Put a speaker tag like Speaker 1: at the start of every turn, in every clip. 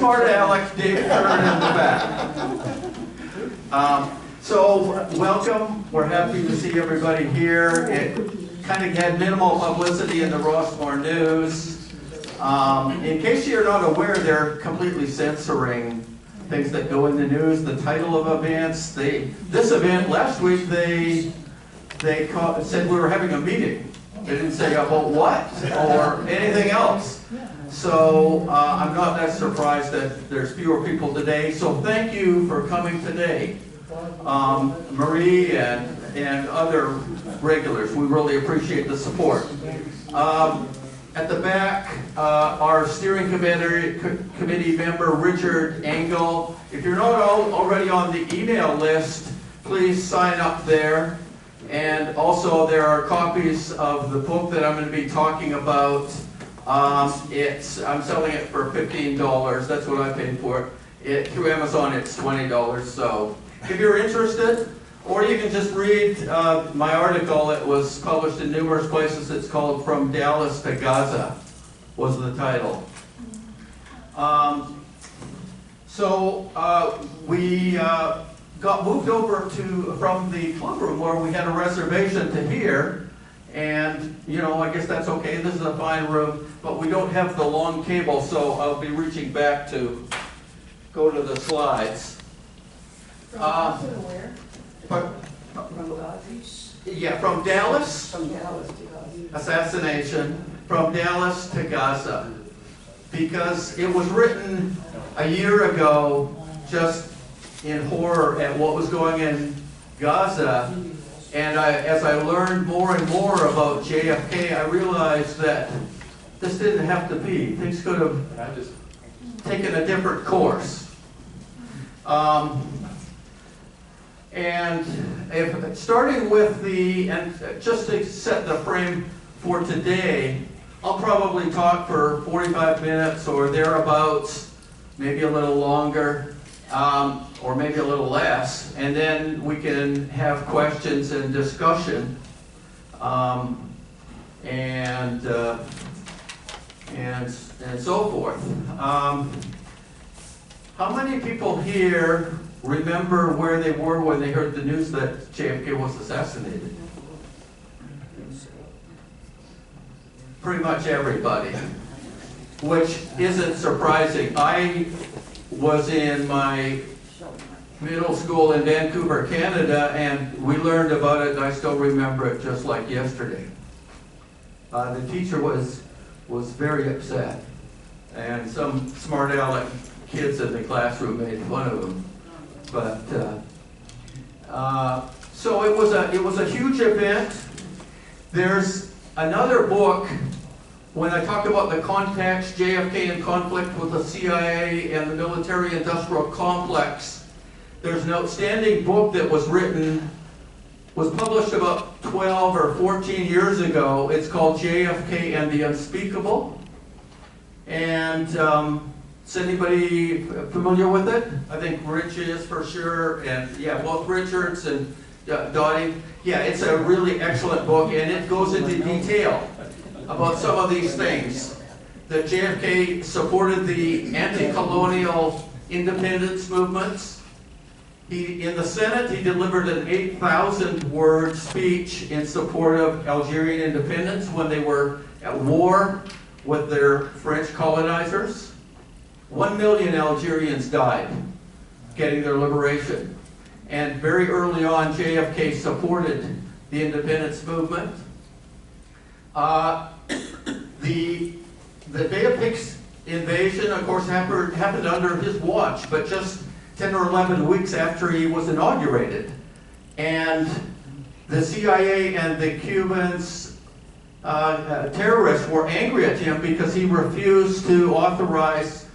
Speaker 1: smart aleck Dave Stern in the back. So welcome. We're happy to see everybody here. It kind of had minimal publicity in the Rossmore News. In case you're not aware, they're completely censoring things that go in the news, the title of events. This event last week, they said we were having a meeting. They didn't say about what or anything else. So I'm not that surprised that there's fewer people today. So thank you for coming today, Marie and other regulars. We really appreciate the support. At the back, our steering committee member, Richard Engel. If you're not already on the email list, please sign up there. And also there are copies of the book that I'm going to be talking about. I'm selling it for $15. That's what I paid for it. Through Amazon, it's $20. So if you're interested, or you can just read my article. It was published in numerous places. It's called From Dallas to Gaza, was the title. We got moved over from the club room where we had a reservation to here. And, you know, I guess that's okay. This is a fine room, but we don't have the long cable, so I'll be reaching back to go to the slides.
Speaker 2: Where?
Speaker 1: From
Speaker 2: Gaza?
Speaker 1: Yeah, from Dallas.
Speaker 2: From Dallas to Gaza.
Speaker 1: Assassination, from Dallas to Gaza. Because it was written a year ago, just in horror at what was going in Gaza. And as I learned more and more about JFK, I realized that this didn't have to be. Things could have taken a different course. Starting with just to set the frame for today, I'll probably talk for 45 minutes or thereabouts, maybe a little longer, or maybe a little less, and then we can have questions and discussion, and so forth. How many people here remember where they were when they heard the news that JFK was assassinated? Pretty much everybody, which isn't surprising. I was in my middle school in Vancouver, Canada, and we learned about it, and I still remember it just like yesterday. The teacher was very upset, and some smart aleck kids in the classroom made fun of him. But so it was a huge event. There's another book. When I talk about the context, JFK in conflict with the CIA and the military-industrial complex, there's an outstanding book that was published about 12 or 14 years ago. It's called JFK and the Unspeakable. And is anybody familiar with it? I think Rich is for sure, and yeah, both Richards and Dottie. Yeah, it's a really excellent book, and it goes into detail about some of these things. That JFK supported the anti-colonial independence movements. In the Senate, he delivered an 8,000-word speech in support of Algerian independence when they were at war with their French colonizers. 1 million Algerians died getting their liberation. And very early on, JFK supported the independence movement. The Bay of Pigs invasion, of course, happened under his watch, but just 10 or 11 weeks after he was inaugurated. And the CIA and the Cubans, terrorists, were angry at him because he refused to authorize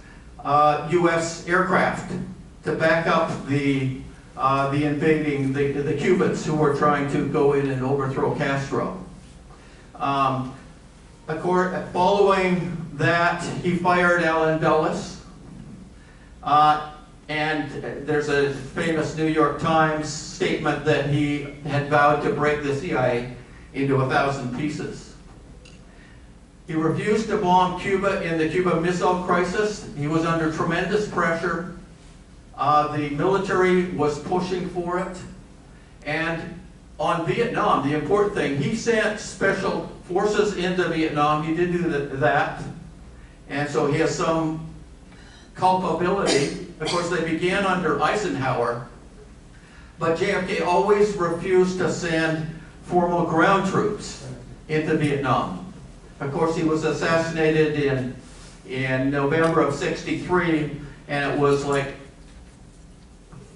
Speaker 1: U.S. aircraft to back up the invading, the Cubans who were trying to go in and overthrow Castro. Of course, following that, he fired Allen Dulles. And there's a famous New York Times statement that he had vowed to break the CIA into 1,000 pieces. He refused to bomb Cuba in the Cuban Missile Crisis. He was under tremendous pressure. The military was pushing for it. And on Vietnam, the important thing, he sent special forces into Vietnam. He did do that. And so he has some culpability. Of course, they began under Eisenhower. But JFK always refused to send formal ground troops into Vietnam. Of course, he was assassinated in November of '63, and it was like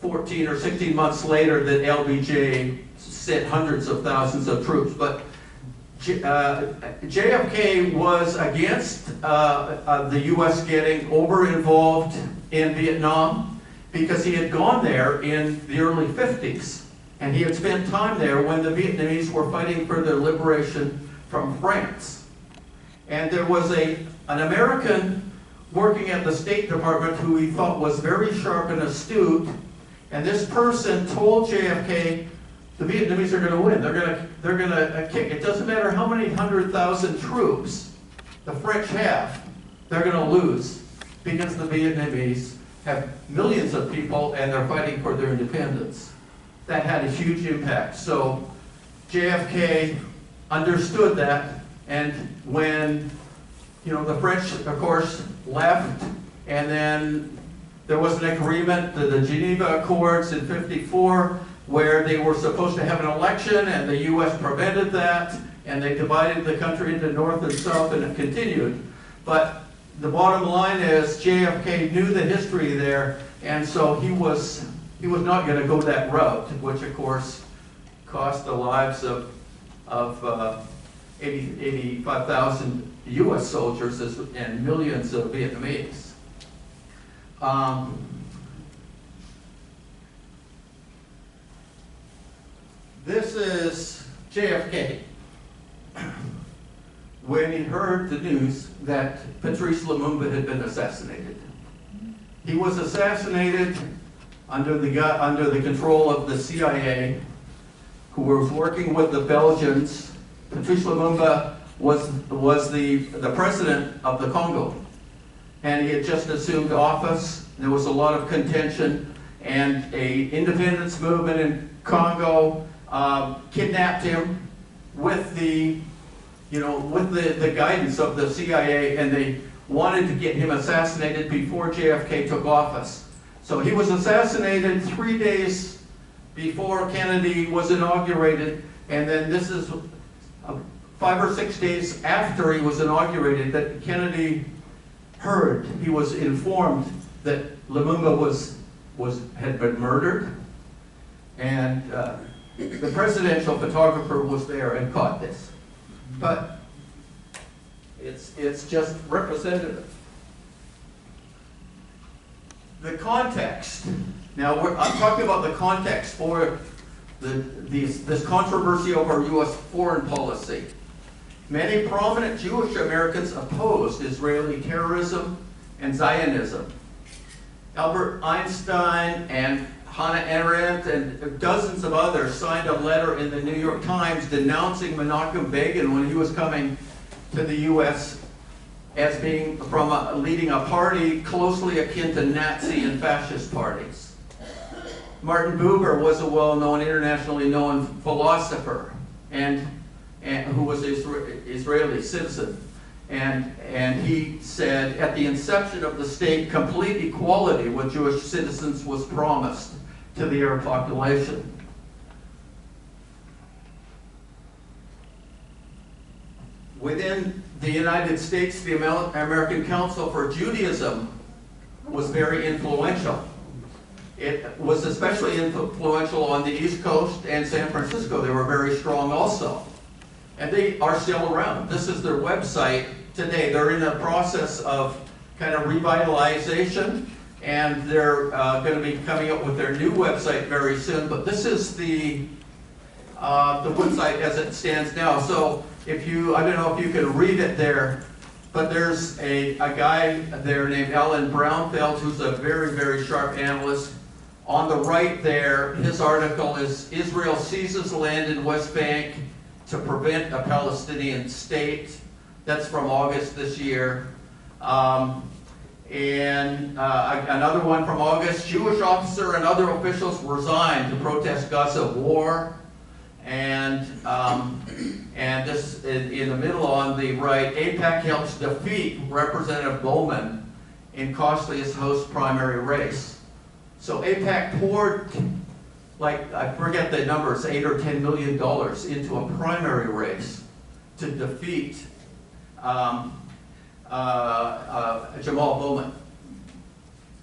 Speaker 1: 14 or 16 months later that LBJ sent hundreds of thousands of troops. But JFK was against the U.S. getting over-involved in Vietnam because he had gone there in the early 50s. And he had spent time there when the Vietnamese were fighting for their liberation from France. And there was an American working at the State Department who he thought was very sharp and astute. And this person told JFK, the Vietnamese are going to win. They're going to kick. It doesn't matter how many 100,000 troops the French have. They're going to lose because the Vietnamese have millions of people and they're fighting for their independence. That had a huge impact. So JFK understood that, and when the French, of course, left, and then there was an agreement, the Geneva Accords in '54, where they were supposed to have an election, and the U.S. prevented that, and they divided the country into North and South, and it continued. But the bottom line is JFK knew the history there, and so he was not going to go that route, which of course cost the lives of 85,000 U.S. soldiers and millions of Vietnamese. This is JFK when he heard the news that Patrice Lumumba had been assassinated. He was assassinated under the control of the CIA, who was working with the Belgians. Patrice Lumumba was the president of the Congo, and he had just assumed office. There was a lot of contention, and an independence movement in Congo kidnapped him with the guidance of the CIA, and they wanted to get him assassinated before JFK took office. So he was assassinated 3 days before Kennedy was inaugurated, and then this is 5 or 6 days after he was inaugurated that Kennedy heard, he was informed that Lumumba had been murdered, and the presidential photographer was there and caught this. But it's just representative. The context. Now, I'm talking about the context for this controversy over U.S. foreign policy. Many prominent Jewish Americans opposed Israeli terrorism and Zionism. Albert Einstein and Hannah Arendt and dozens of others signed a letter in the New York Times denouncing Menachem Begin when he was coming to the U.S. as being leading a party closely akin to Nazi and fascist parties. Martin Buber was a well-known, internationally known philosopher and who was an Israeli citizen. And he said, at the inception of the state, complete equality with Jewish citizens was promised to the Arab population. Within the United States, the American Council for Judaism was very influential. It was especially influential on the East Coast and San Francisco. They were very strong also. And they are still around. This is their website today. They're in the process of kind of revitalization, and they're going to be coming up with their new website very soon. But this is the website as it stands now. So if you, I don't know if you can read it there, but there's a guy there named Alan Brownfeld who's a very, very sharp analyst. On the right there, his article is Israel seizes land in West Bank to prevent a Palestinian state. That's from August this year. Another one from August, Jewish officer and other officials resigned to protest Gaza war. And this in the middle on the right, AIPAC helps defeat Representative Bowman in costliest host primary race. So AIPAC poured, like, I forget the numbers, $8 or $10 million into a primary race to defeat Jamal Bowman.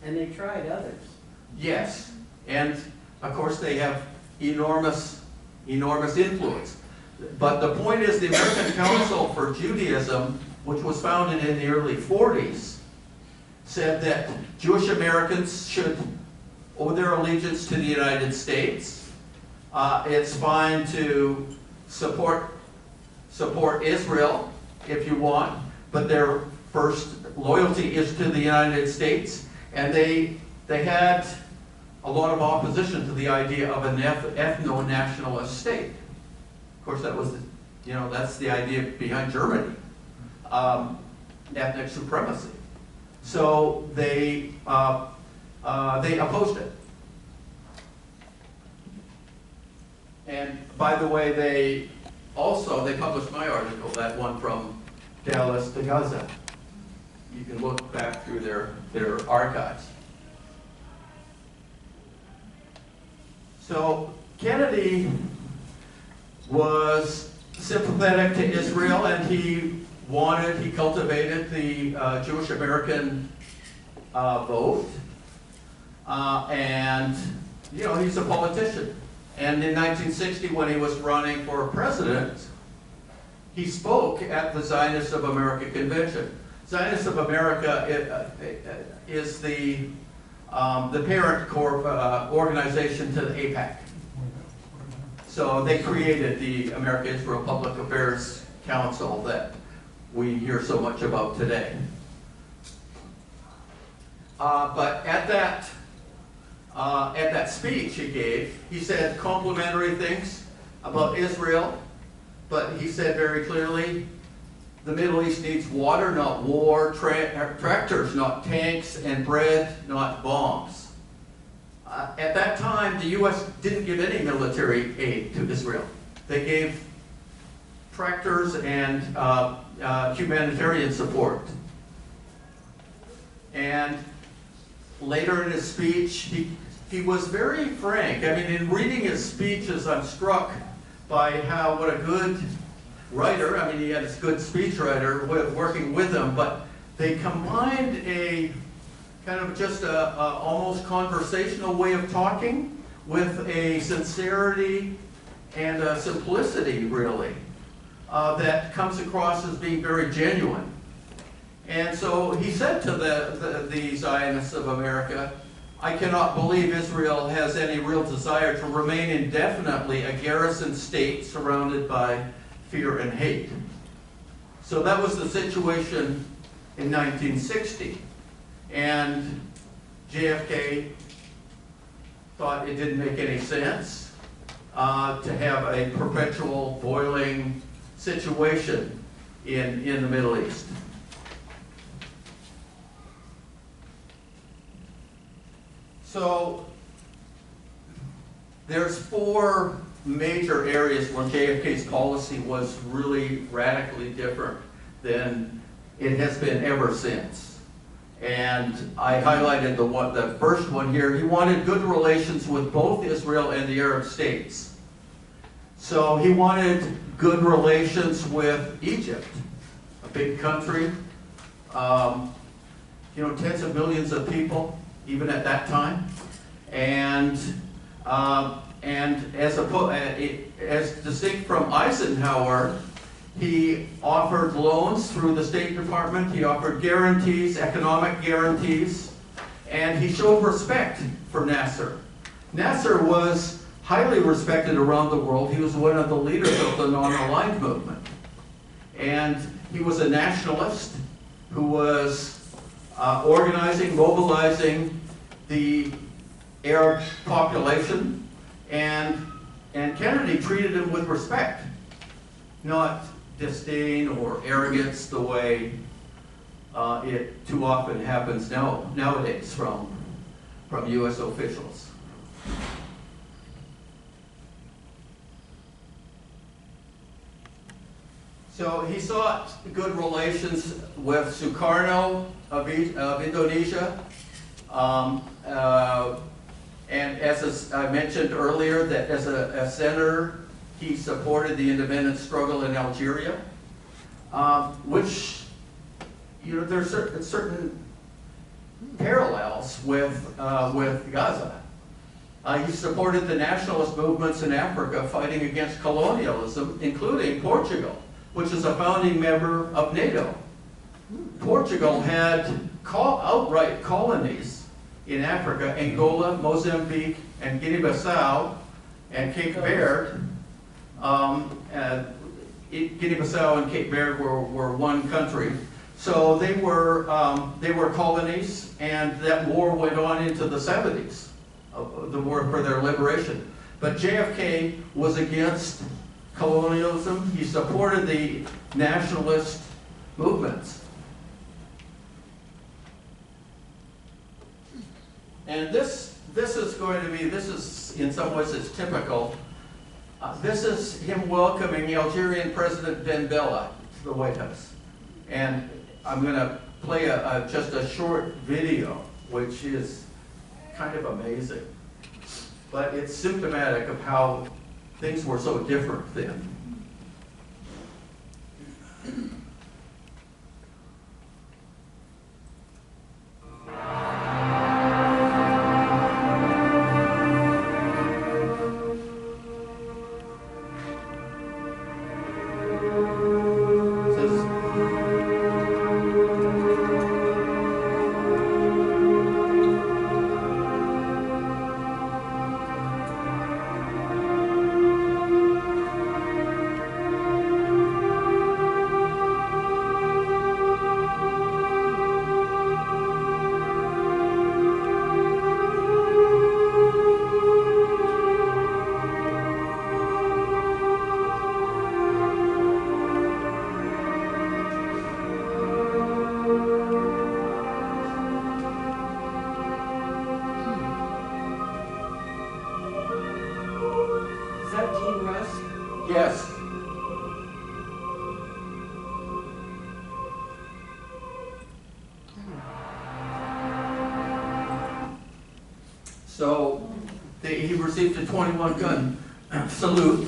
Speaker 2: And they tried others.
Speaker 1: Yes, and of course they have enormous influence. But the point is, the American Council for Judaism, which was founded in the early 40s, said that Jewish Americans should owe their allegiance to the United States. It's fine to support Israel if you want, but their first loyalty is to the United States. And they had a lot of opposition to the idea of an ethno-nationalist state. Of course, that was, that's the idea behind Germany, ethnic supremacy. So they opposed it. And by the way, they published my article, that one from Dallas to Gaza. You can look back through their archives. So Kennedy was sympathetic to Israel, and he cultivated the Jewish American vote. And, he's a politician. And in 1960, when he was running for president, he spoke at the Zionist of America convention. Zionist of America is the parent organization to the AIPAC. So they created the America-Israel Public Affairs Council that we hear so much about today. But at that speech he gave, he said complimentary things about Israel, but he said very clearly, the Middle East needs water, not war, tractors, not tanks, and bread, not bombs. At that time, the U.S. didn't give any military aid to Israel. They gave tractors and humanitarian support. And later in his speech, he was very frank. I mean, in reading his speeches, I'm struck by what a good writer, I mean, he had a good speechwriter working with him, but they combined a kind of just a almost conversational way of talking with a sincerity and a simplicity, really, that comes across as being very genuine. And so he said to the Zionists of America, I cannot believe Israel has any real desire to remain indefinitely a garrison state surrounded by fear and hate. So that was the situation in 1960. And JFK thought it didn't make any sense to have a perpetual boiling situation in the Middle East. So there's four major areas where JFK's policy was really radically different than it has been ever since. And I highlighted the first one here. He wanted good relations with both Israel and the Arab states. So he wanted good relations with Egypt, a big country, tens of millions of people, even at that time. And as distinct from Eisenhower, he offered loans through the State Department, he offered guarantees, economic guarantees, and he showed respect for Nasser. Nasser was highly respected around the world. He was one of the leaders of the non-aligned movement. And he was a nationalist who was organizing, mobilizing the Arab population, and Kennedy treated him with respect, not disdain or arrogance the way it too often happens nowadays from U.S. officials. So he sought good relations with Sukarno of Indonesia. And as I mentioned earlier, that as a senator, he supported the independence struggle in Algeria, which, there's certain parallels with Gaza. He supported the nationalist movements in Africa fighting against colonialism, including Portugal, which is a founding member of NATO. Portugal had outright colonies in Africa: Angola, Mozambique, and Guinea-Bissau, and Cape Verde. Guinea-Bissau and Cape Verde were one country. So they were colonies, and that war went on into the 70s, the war for their liberation. But JFK was against colonialism. He supported the nationalist movements. And this is in some ways it's typical. This is him welcoming the Algerian President Ben Bella to the White House. And I'm going to play just a short video, which is kind of amazing. But it's symptomatic of how things were so different then. Yes. So he received a 21-gun salute,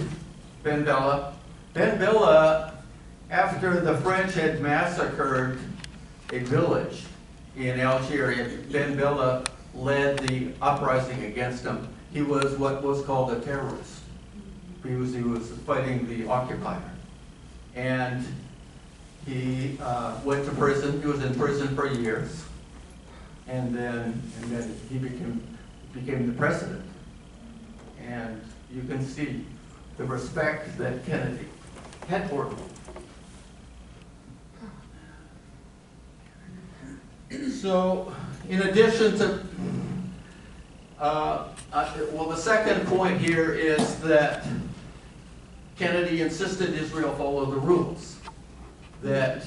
Speaker 1: Ben Bella. Ben Bella, after the French had massacred a village in Algeria, Ben Bella led the uprising against him. He was what was called a terrorist. He was fighting the occupier. And he went to prison. He was in prison for years. And then he became the president. And you can see the respect that Kennedy had for him. So, in addition to, well, the second point here is that Kennedy insisted Israel follow the rules. That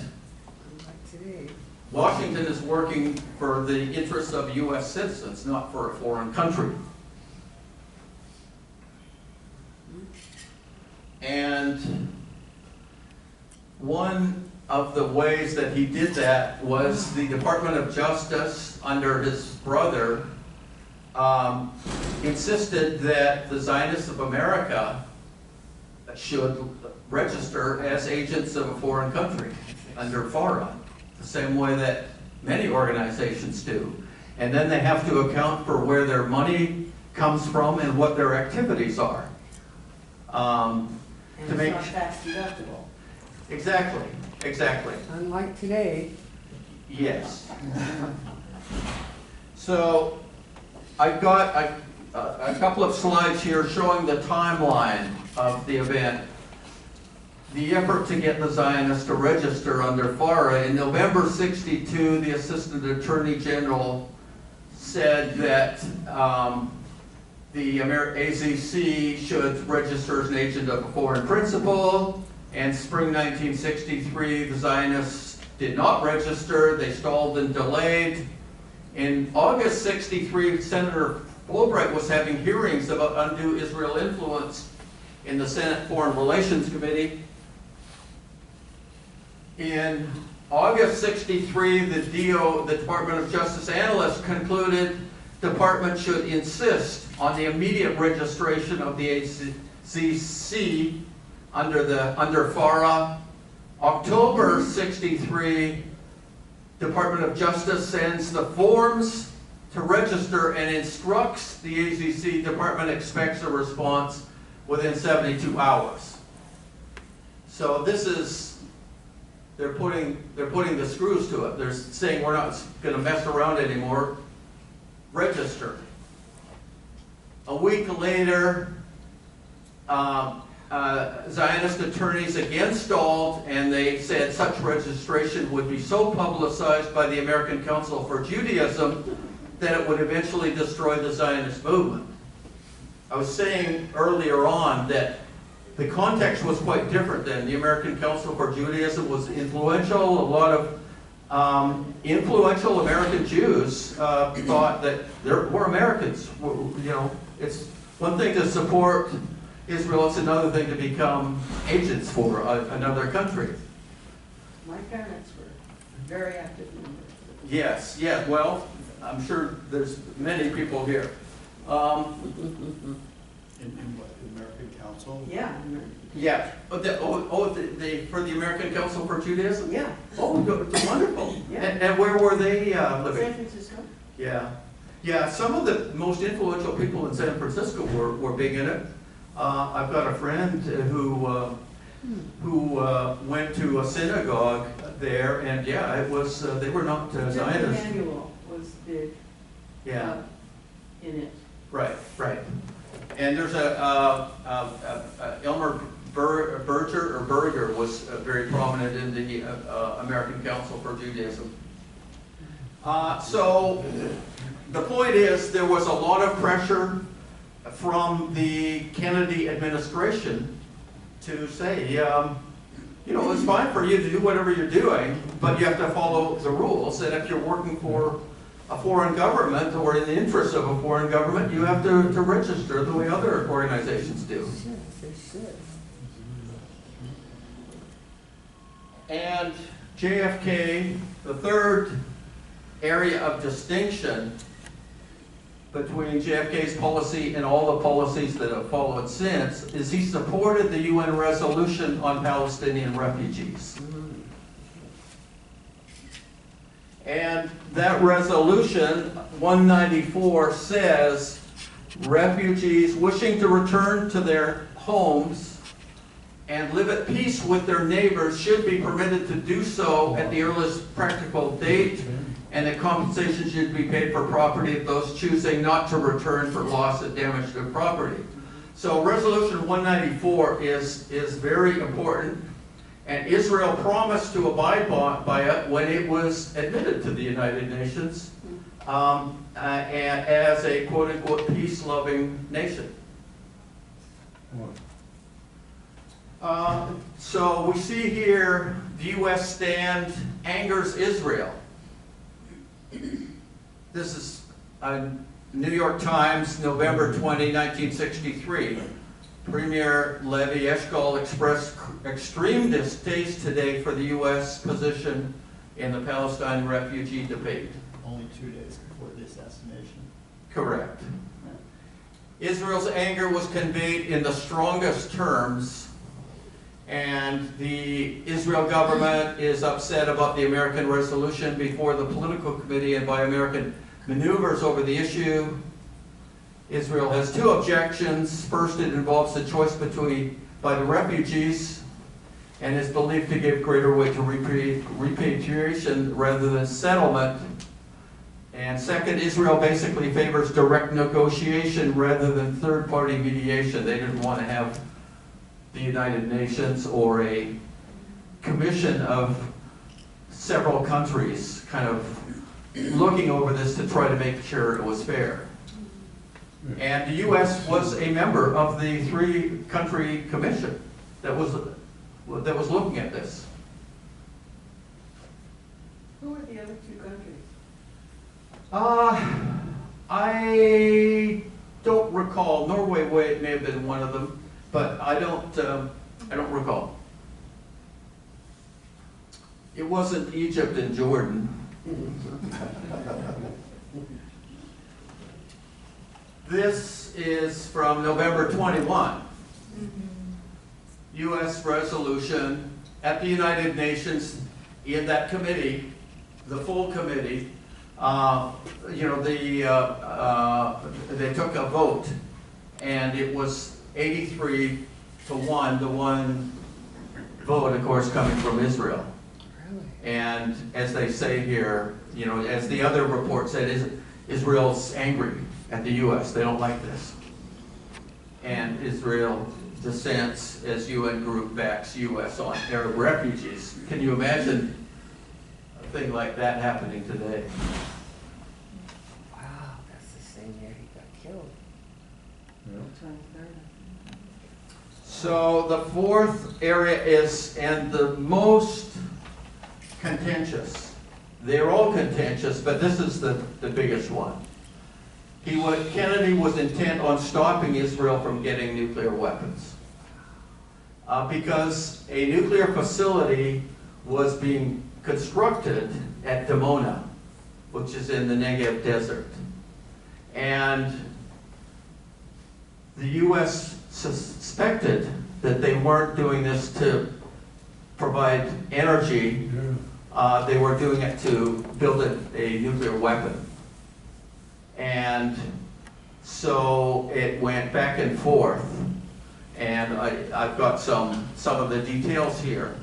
Speaker 1: Washington is working for the interests of U.S. citizens, not for a foreign country. And one of the ways that he did that was the Department of Justice, under his brother, insisted that the Zionists of America should register as agents of a foreign country under FARA, the same way that many organizations do. And then they have to account for where their money comes from and what their activities are.
Speaker 2: And to it's not tax deductible.
Speaker 1: Exactly, exactly.
Speaker 2: Unlike today.
Speaker 1: Yes. So I've got a couple of slides here showing the timeline of the event. The effort to get the Zionists to register under FARA. In November '62, the Assistant Attorney General said that the AZC should register as an agent of a foreign principal. And spring 1963, the Zionists did not register. They stalled and delayed. In August 63, Senator Fulbright was having hearings about undue Israel influence in the Senate Foreign Relations Committee. In August 63, the Department of Justice analysts concluded the department should insist on the immediate registration of the AZC under FARA. October 63, Department of Justice sends the forms to register and instructs the AZC department expects a response within 72 hours. So this is, they're putting the screws to it. They're saying we're not going to mess around anymore. Register. A week later, Zionist attorneys again stalled, and they said such registration would be so publicized by the American Council for Judaism that it would eventually destroy the Zionist movement. I was saying earlier on that the context was quite different then. The American Council for Judaism was influential. A lot of influential American Jews thought that we're Americans. It's one thing to support Israel, it's another thing to become agents for another country.
Speaker 2: My parents were very active members.
Speaker 1: Yes, yeah, well, I'm sure there's many people here.
Speaker 3: In what, the American Council?
Speaker 2: Yeah.
Speaker 1: Yeah, for the American Council for Judaism?
Speaker 2: Yeah.
Speaker 1: Oh, wonderful.
Speaker 2: Yeah.
Speaker 1: And where were they
Speaker 2: San
Speaker 1: living?
Speaker 2: Francisco.
Speaker 1: Yeah. Yeah, some of the most influential people in San Francisco were big in it. I've got a friend who went to a synagogue there, and yeah, it was they were not Zionists.
Speaker 2: Emmanuel was big.
Speaker 1: Yeah.
Speaker 2: In it.
Speaker 1: Right. And there's Elmer Berger was very prominent in the American Council for Judaism. So the point is, there was a lot of pressure from the Kennedy administration to say, it's fine for you to do whatever you're doing, but you have to follow the rules. And if you're working for a foreign government or in the interest of a foreign government, you have to register the way other organizations do. And JFK, the third area of distinction between JFK's policy and all the policies that have followed since, is he supported the UN resolution on Palestinian refugees. And that resolution, 194, says refugees wishing to return to their homes and live at peace with their neighbors should be permitted to do so at the earliest practical date, and that compensation should be paid for property of those choosing not to return for loss and damage to property. So Resolution 194 is very important, and Israel promised to abide by it when it was admitted to the United Nations as a quote-unquote peace-loving nation. So we see here the U.S. stand angers Israel. This is New York Times, November 20, 1963. Premier Levi Eshkol expressed extreme distaste today for the U.S. position in the Palestine refugee debate.
Speaker 3: Only 2 days before the assassination.
Speaker 1: Correct. Israel's anger was conveyed in the strongest terms, and the Israel government is upset about the American resolution before the political committee and by American maneuvers over the issue. Israel has two objections. First, it involves the choice by the refugees and is believed to give greater weight to repatriation rather than settlement. And second, Israel basically favors direct negotiation rather than third-party mediation. They didn't want to have the United Nations or a commission of several countries kind of looking over this to try to make sure it was fair. And the U.S. was a member of the three-country commission that was that was looking at this.
Speaker 2: Who are the other two countries?
Speaker 1: I don't recall. Norway may have been one of them, but I don't recall. It wasn't Egypt and Jordan. This is from November 21. U.S. resolution at the United Nations in that committee, the full committee. They took a vote, and it was 83-1. The one vote, of course, coming from Israel. And as they say here, as the other report said, Israel's angry at the U.S. They don't like this. And Israel dissents as UN group backs U.S. on Arab refugees. Can you imagine a thing like that happening today?
Speaker 4: Wow, that's the same year he got killed.
Speaker 1: So the fourth area is, and the most contentious. They're all contentious, but this is the biggest one. Kennedy was intent on stopping Israel from getting nuclear weapons because a nuclear facility was being constructed at Dimona, which is in the Negev desert. And the U.S. suspected that they weren't doing this to provide energy. They were doing it to build a nuclear weapon. And so it went back and forth. And I've got some of the details here.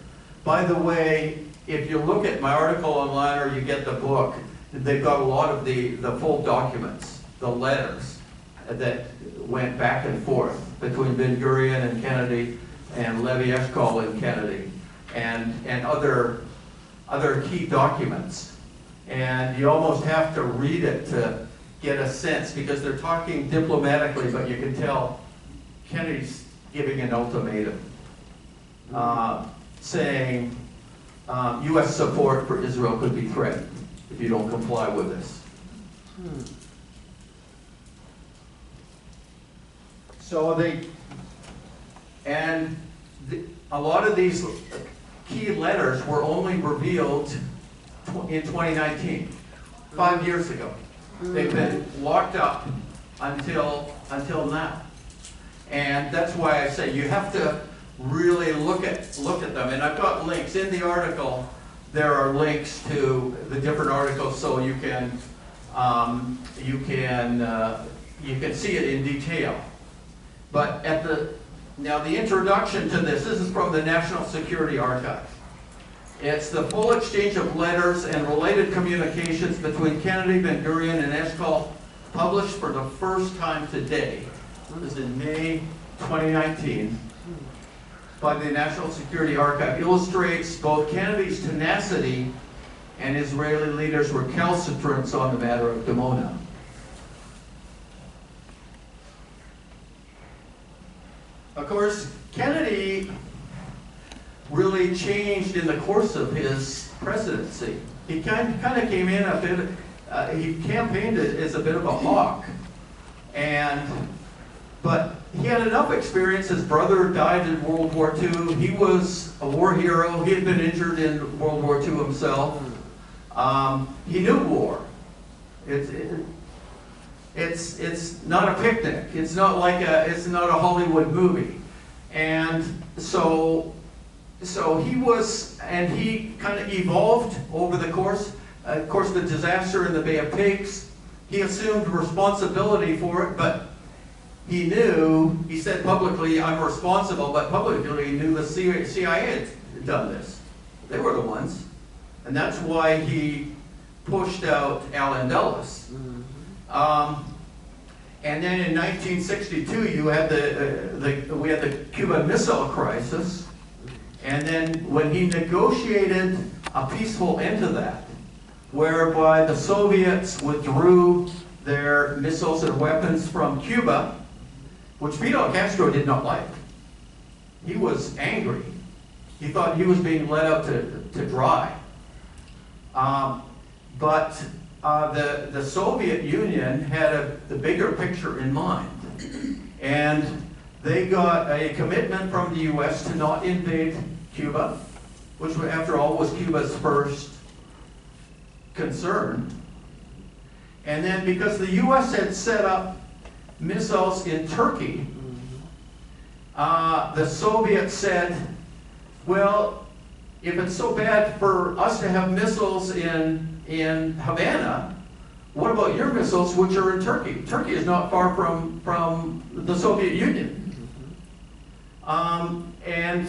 Speaker 1: By the way, if you look at my article online or you get the book, they've got a lot of the full documents, the letters that went back and forth between Ben-Gurion and Kennedy and Levi Eshkol and Kennedy and other key documents. And you almost have to read it to get a sense, because they're talking diplomatically, but you can tell Kennedy's giving an ultimatum, saying U.S. support for Israel could be threatened if you don't comply with this. So a lot of these key letters were only revealed in 2019, 5 years ago. They've been locked up until now. And that's why I say you have to really look at them. And I've got links in the article. There are links to the different articles, so you can see it in detail. But now the introduction to this is from the National Security Archive. It's the full exchange of letters and related communications between Kennedy, Ben-Gurion, and Eshkol, published for the first time today. This is in May 2019 by the National Security Archive. Illustrates both Kennedy's tenacity and Israeli leaders' recalcitrance on the matter of Dimona. Of course, Kennedy really changed in the course of his presidency. He kind of came in a bit, he campaigned as a bit of a hawk. But he had enough experience. His brother died in World War II. He was a war hero. He had been injured in World War II himself. He knew war. It's not a picnic. It's not a Hollywood movie. And so he was, and he kind of evolved over the course. Of course, the disaster in the Bay of Pigs, he assumed responsibility for it, but he knew, he said publicly, I'm responsible, but publicly he knew the CIA had done this. They were the ones. And that's why he pushed out Allen Dulles. And then in 1962, we had the Cuban Missile Crisis. And then when he negotiated a peaceful end to that, whereby the Soviets withdrew their missiles and weapons from Cuba, which Fidel Castro did not like. He was angry. He thought he was being led out to dry. But the Soviet Union had the bigger picture in mind. And they got a commitment from the US to not invade Cuba, which after all was Cuba's first concern. And then because the US had set up missiles in Turkey, the Soviets said, well, if it's so bad for us to have missiles in Havana, what about your missiles which are in Turkey? Turkey is not far from the Soviet Union. And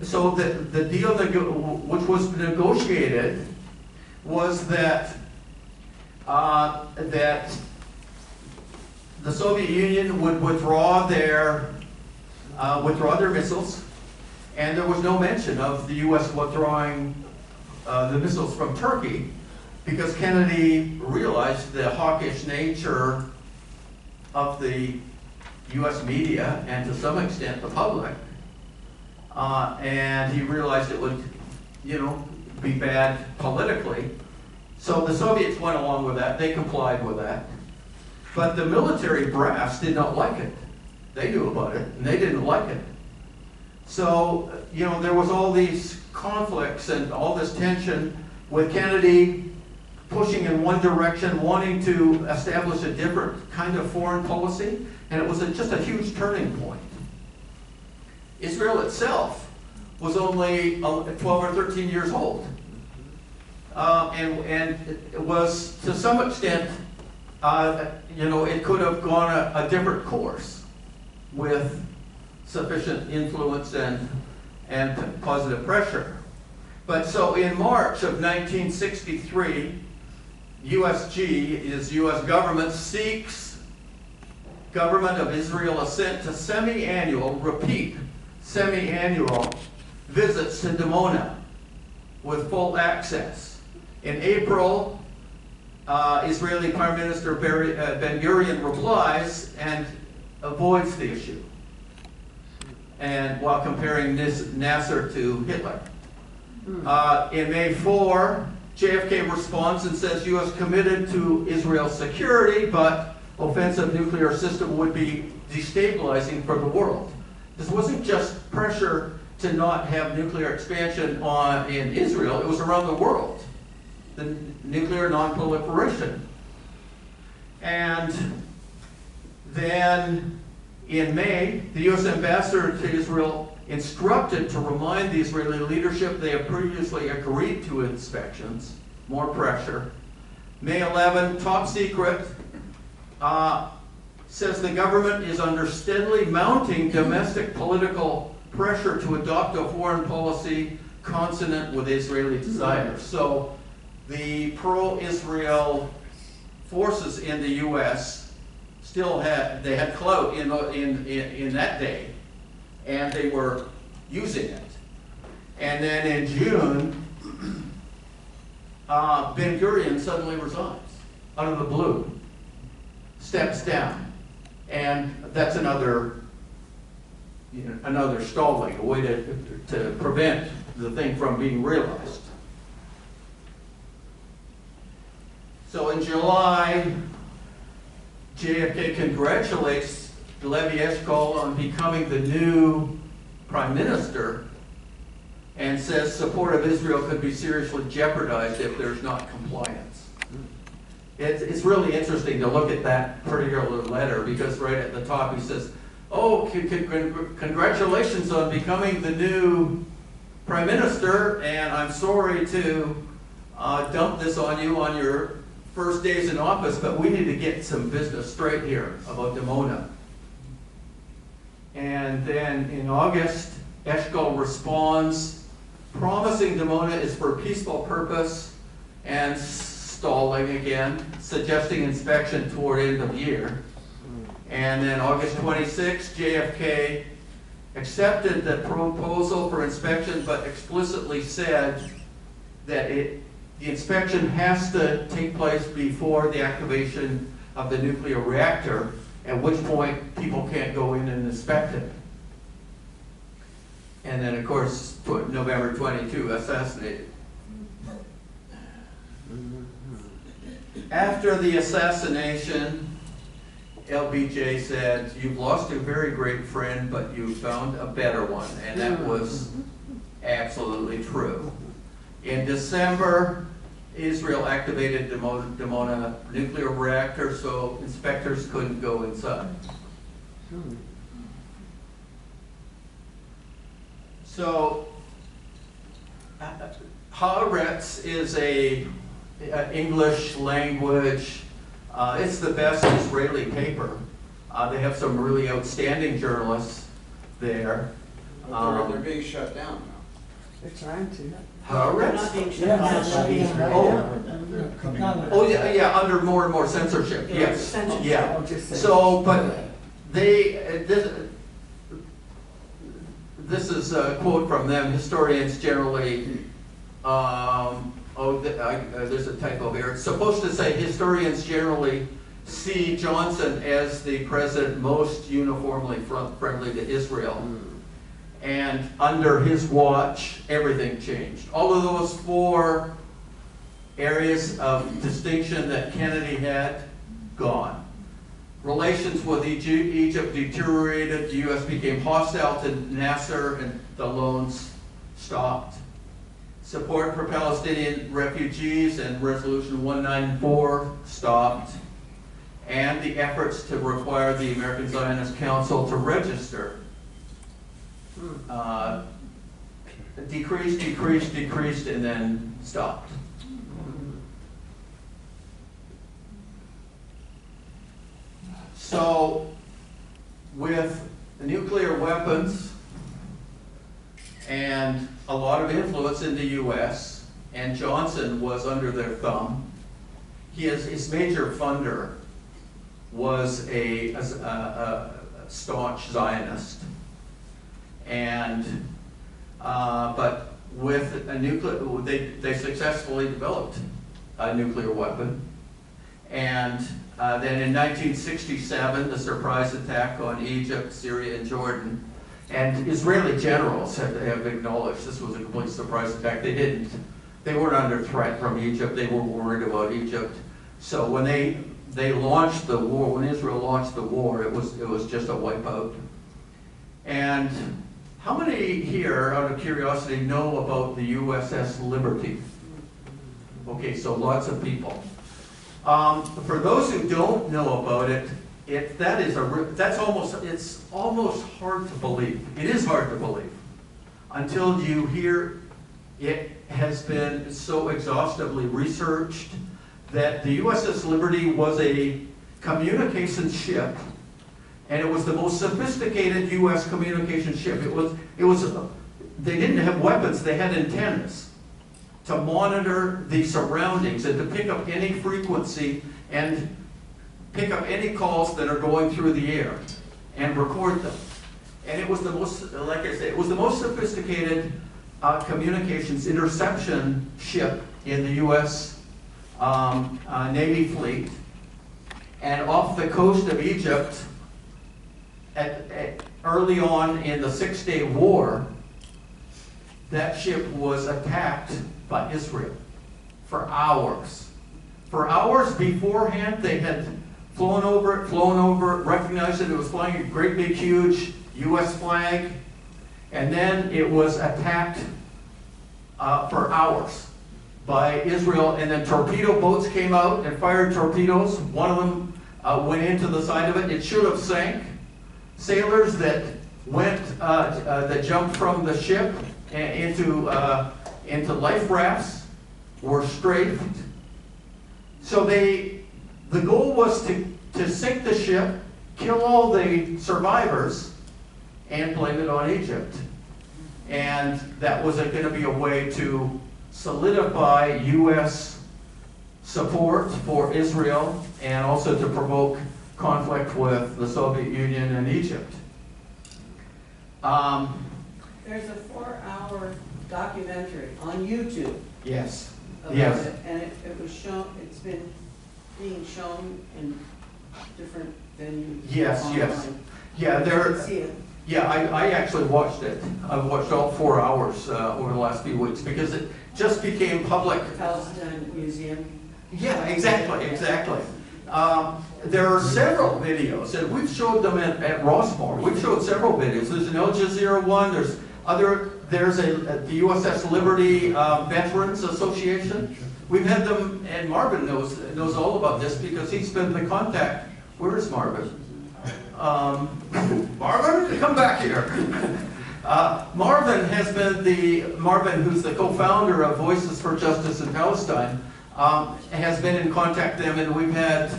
Speaker 1: so the deal which was negotiated was that that the Soviet Union would withdraw their missiles, and there was no mention of the U.S. withdrawing the missiles from Turkey, because Kennedy realized the hawkish nature of the U.S. media and to some extent the public, and he realized it would, be bad politically. So the Soviets went along with that. They complied with that. But the military brass did not like it. They knew about it, and they didn't like it. So, there was all these conflicts and all this tension with Kennedy pushing in one direction, wanting to establish a different kind of foreign policy, and it was just a huge turning point. Israel itself was only 12 or 13 years old. And it was, to some extent, it could have gone a different course with sufficient influence and positive pressure. But so in March of 1963, USG, is U.S. government, seeks government of Israel assent to semi-annual visits to Dimona with full access. In April, Israeli Prime Minister Ben-Gurion replies and avoids the issue, and while comparing Nasser to Hitler. In May 4, JFK responds and says U.S. committed to Israel's security, but offensive nuclear system would be destabilizing for the world. This wasn't just pressure to not have nuclear expansion in Israel, it was around the world. The nuclear non-proliferation. And then in May, the U.S. ambassador to Israel instructed to remind the Israeli leadership they have previously agreed to inspections. More pressure. May 11, top secret, says the government is under steadily mounting domestic political pressure to adopt a foreign policy consonant with Israeli desires. So the pro-Israel forces in the U.S. still had clout in that day, and they were using it. And then in June, Ben-Gurion suddenly resigns out of the blue, steps down, and that's another stalling, a way to prevent the thing from being realized. So in July, JFK congratulates Levi Eshkol on becoming the new prime minister and says support of Israel could be seriously jeopardized if there's not compliance. It's really interesting to look at that particular letter, because right at the top he says, oh, congratulations on becoming the new prime minister, and I'm sorry to dump this on you on your first days in office, but we need to get some business straight here about Dimona. And then in August, Eshkol responds, promising Dimona is for peaceful purpose, and stalling again, suggesting inspection toward end of year. And then August 26, JFK accepted the proposal for inspection, but explicitly said that the inspection has to take place before the activation of the nuclear reactor, at which point people can't go in and inspect it. And then, of course, November 22, assassinated. After the assassination, LBJ said, "You've lost a very great friend, but you found a better one." And that was absolutely true. In December, Israel activated Dimona nuclear reactor, so inspectors couldn't go inside. So, Haaretz is a English language. It's the best Israeli paper. They have some really outstanding journalists there.
Speaker 5: They're being shut down now.
Speaker 4: They're trying to.
Speaker 2: They're
Speaker 1: Haaretz?
Speaker 2: not being shut down.
Speaker 1: Oh, yeah, under more and more censorship,
Speaker 2: Yeah,
Speaker 1: yes.
Speaker 2: censorship.
Speaker 1: Yeah.
Speaker 4: I'll just say-
Speaker 1: So, but this is a quote from them. Historians generally, there's a typo here. It's supposed to say historians generally see Johnson as the president most uniformly friendly to Israel. And under his watch, everything changed. All of those 4 areas of distinction that Kennedy had, gone. Relations with Egypt deteriorated. The U.S. became hostile to Nasser, and the loans stopped. Support for Palestinian refugees and Resolution 194 stopped. And the efforts to require the American Zionist Council to register decreased, and then stopped. So, with nuclear weapons and a lot of influence in the U.S., and Johnson was under their thumb, his major funder was a staunch Zionist. And but with a they successfully developed a nuclear weapon. And then in 1967, the surprise attack on Egypt, Syria, and Jordan. And Israeli generals have acknowledged this was a complete surprise attack. They weren't under threat from Egypt. They were worried about Egypt. So when they launched the war, when Israel launched the war, it was just a wipeout. And how many here, out of curiosity, know about the USS Liberty? Okay, so lots of people. For those who don't know about it, it's almost hard to believe. It is hard to believe until you hear it has been so exhaustively researched that the USS Liberty was a communications ship. And it was the most sophisticated U.S. communication ship. They didn't have weapons, they had antennas to monitor the surroundings and to pick up any frequency and pick up any calls that are going through the air and record them. And it was the most, like I said, it was the most sophisticated communications interception ship in the U.S. Navy fleet. And off the coast of Egypt, early on in the 6-Day War, that ship was attacked by Israel for hours. For hours beforehand, they had flown over it, recognized that it was flying a great big huge U.S. flag, and then it was attacked for hours by Israel, and then torpedo boats came out and fired torpedoes. One of them went into the side of it. It should have sank. Sailors that that jumped from the ship into life rafts were strafed. So the goal was to sink the ship, kill all the survivors, and blame it on Egypt. And that was going to be a way to solidify U.S. support for Israel and also to provoke conflict with the Soviet Union and Egypt.
Speaker 2: There's a 4-hour documentary on YouTube
Speaker 1: Yes.
Speaker 2: about
Speaker 1: Yes.
Speaker 2: it, and it was shown. It's been being shown in different venues.
Speaker 1: Yes,
Speaker 2: online.
Speaker 1: yes. Yeah,
Speaker 2: You
Speaker 1: there.
Speaker 2: can see it.
Speaker 1: Yeah, I actually watched it. I've watched all 4 hours over the last few weeks because it just became public.
Speaker 2: Palestine Museum.
Speaker 1: Yeah, exactly. There are several videos, and we've showed them at Rossmore. We've showed several videos. There's an Al Jazeera one. There's the USS Liberty Veterans Association. We've had them, and Marvin knows all about this because he's been the contact. Where is Marvin? Marvin, come back here. Marvin, who's the co-founder of Voices for Justice in Palestine, has been in contact with them, and we've had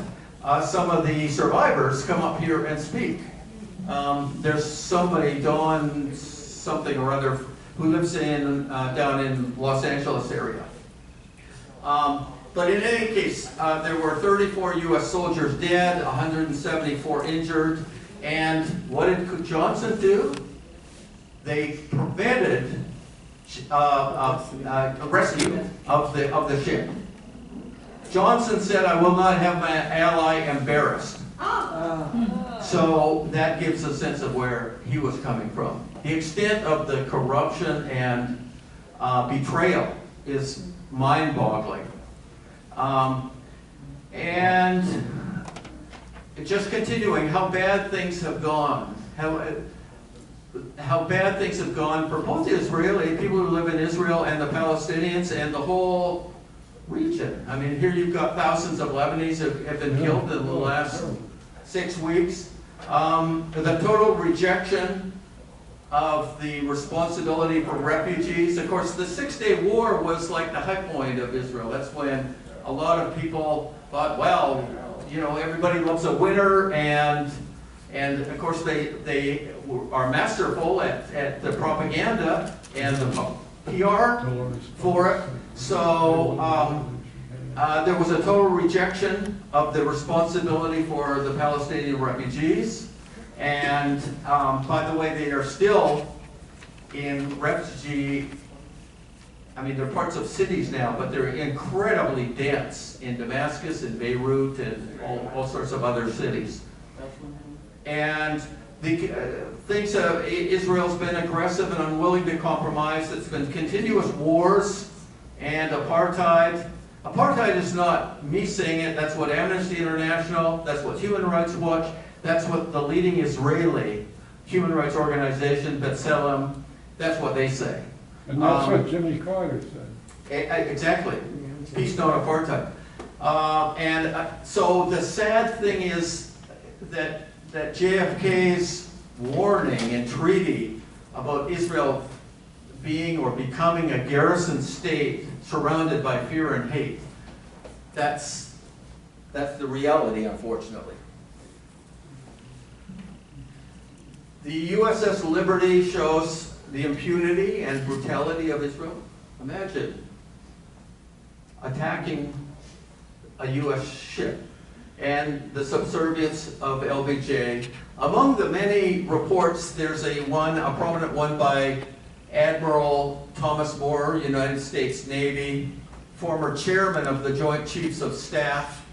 Speaker 1: some of the survivors come up here and speak. There's somebody, Dawn something or other, who lives down in Los Angeles area. But in any case, there were 34 U.S. soldiers dead, 174 injured, and what did Johnson do? They prevented a rescue of the ship. Johnson said, "I will not have my ally embarrassed." So that gives a sense of where he was coming from. The extent of the corruption and betrayal is mind-boggling. And just continuing, how bad things have gone. How bad things have gone for both the Israeli people who live in Israel and the Palestinians and the whole region. I mean, here you've got thousands of Lebanese who have been killed in the last 6 weeks. The total rejection of the responsibility for refugees. Of course, the 6-day war was like the high point of Israel. That's when a lot of people thought, well, you know, everybody loves a winner, and of course they are masterful at the propaganda and the PR for it. So there was a total rejection of the responsibility for the Palestinian refugees. And by the way, they are still in refugee, I mean, they're parts of cities now, but they're incredibly dense in Damascus and Beirut and all sorts of other cities. And Israel's been aggressive and unwilling to compromise. It's been continuous wars and apartheid. Apartheid is not me saying it. That's what Amnesty International, that's what Human Rights Watch, that's what the leading Israeli human rights organization, B'Tselem, that's what they say.
Speaker 6: And that's what Jimmy Carter said.
Speaker 1: Exactly. Peace, not apartheid. So the sad thing is that JFK's warning and treaty about Israel being or becoming a garrison state surrounded by fear and hate, that's the reality, unfortunately. The USS Liberty shows the impunity and brutality of Israel. Imagine attacking a U.S. ship and the subservience of LBJ. Among the many reports, there's a prominent one by Admiral Thomas Moore, United States Navy, former chairman of the Joint Chiefs of Staff.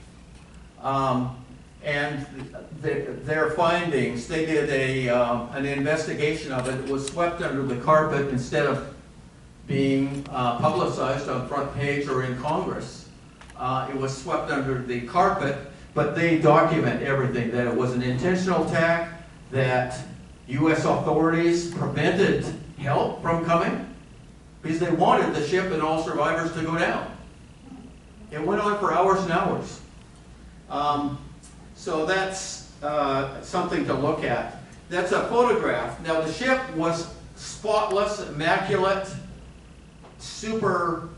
Speaker 1: And their findings, they did an investigation of it. It was swept under the carpet instead of being publicized on front page or in Congress. It was swept under the carpet, but they document everything, that it was an intentional attack, that U.S. authorities prevented help from coming because they wanted the ship and all survivors to go down. It went on for hours and hours. So that's something to look at. That's a photograph. Now the ship was spotless, immaculate, super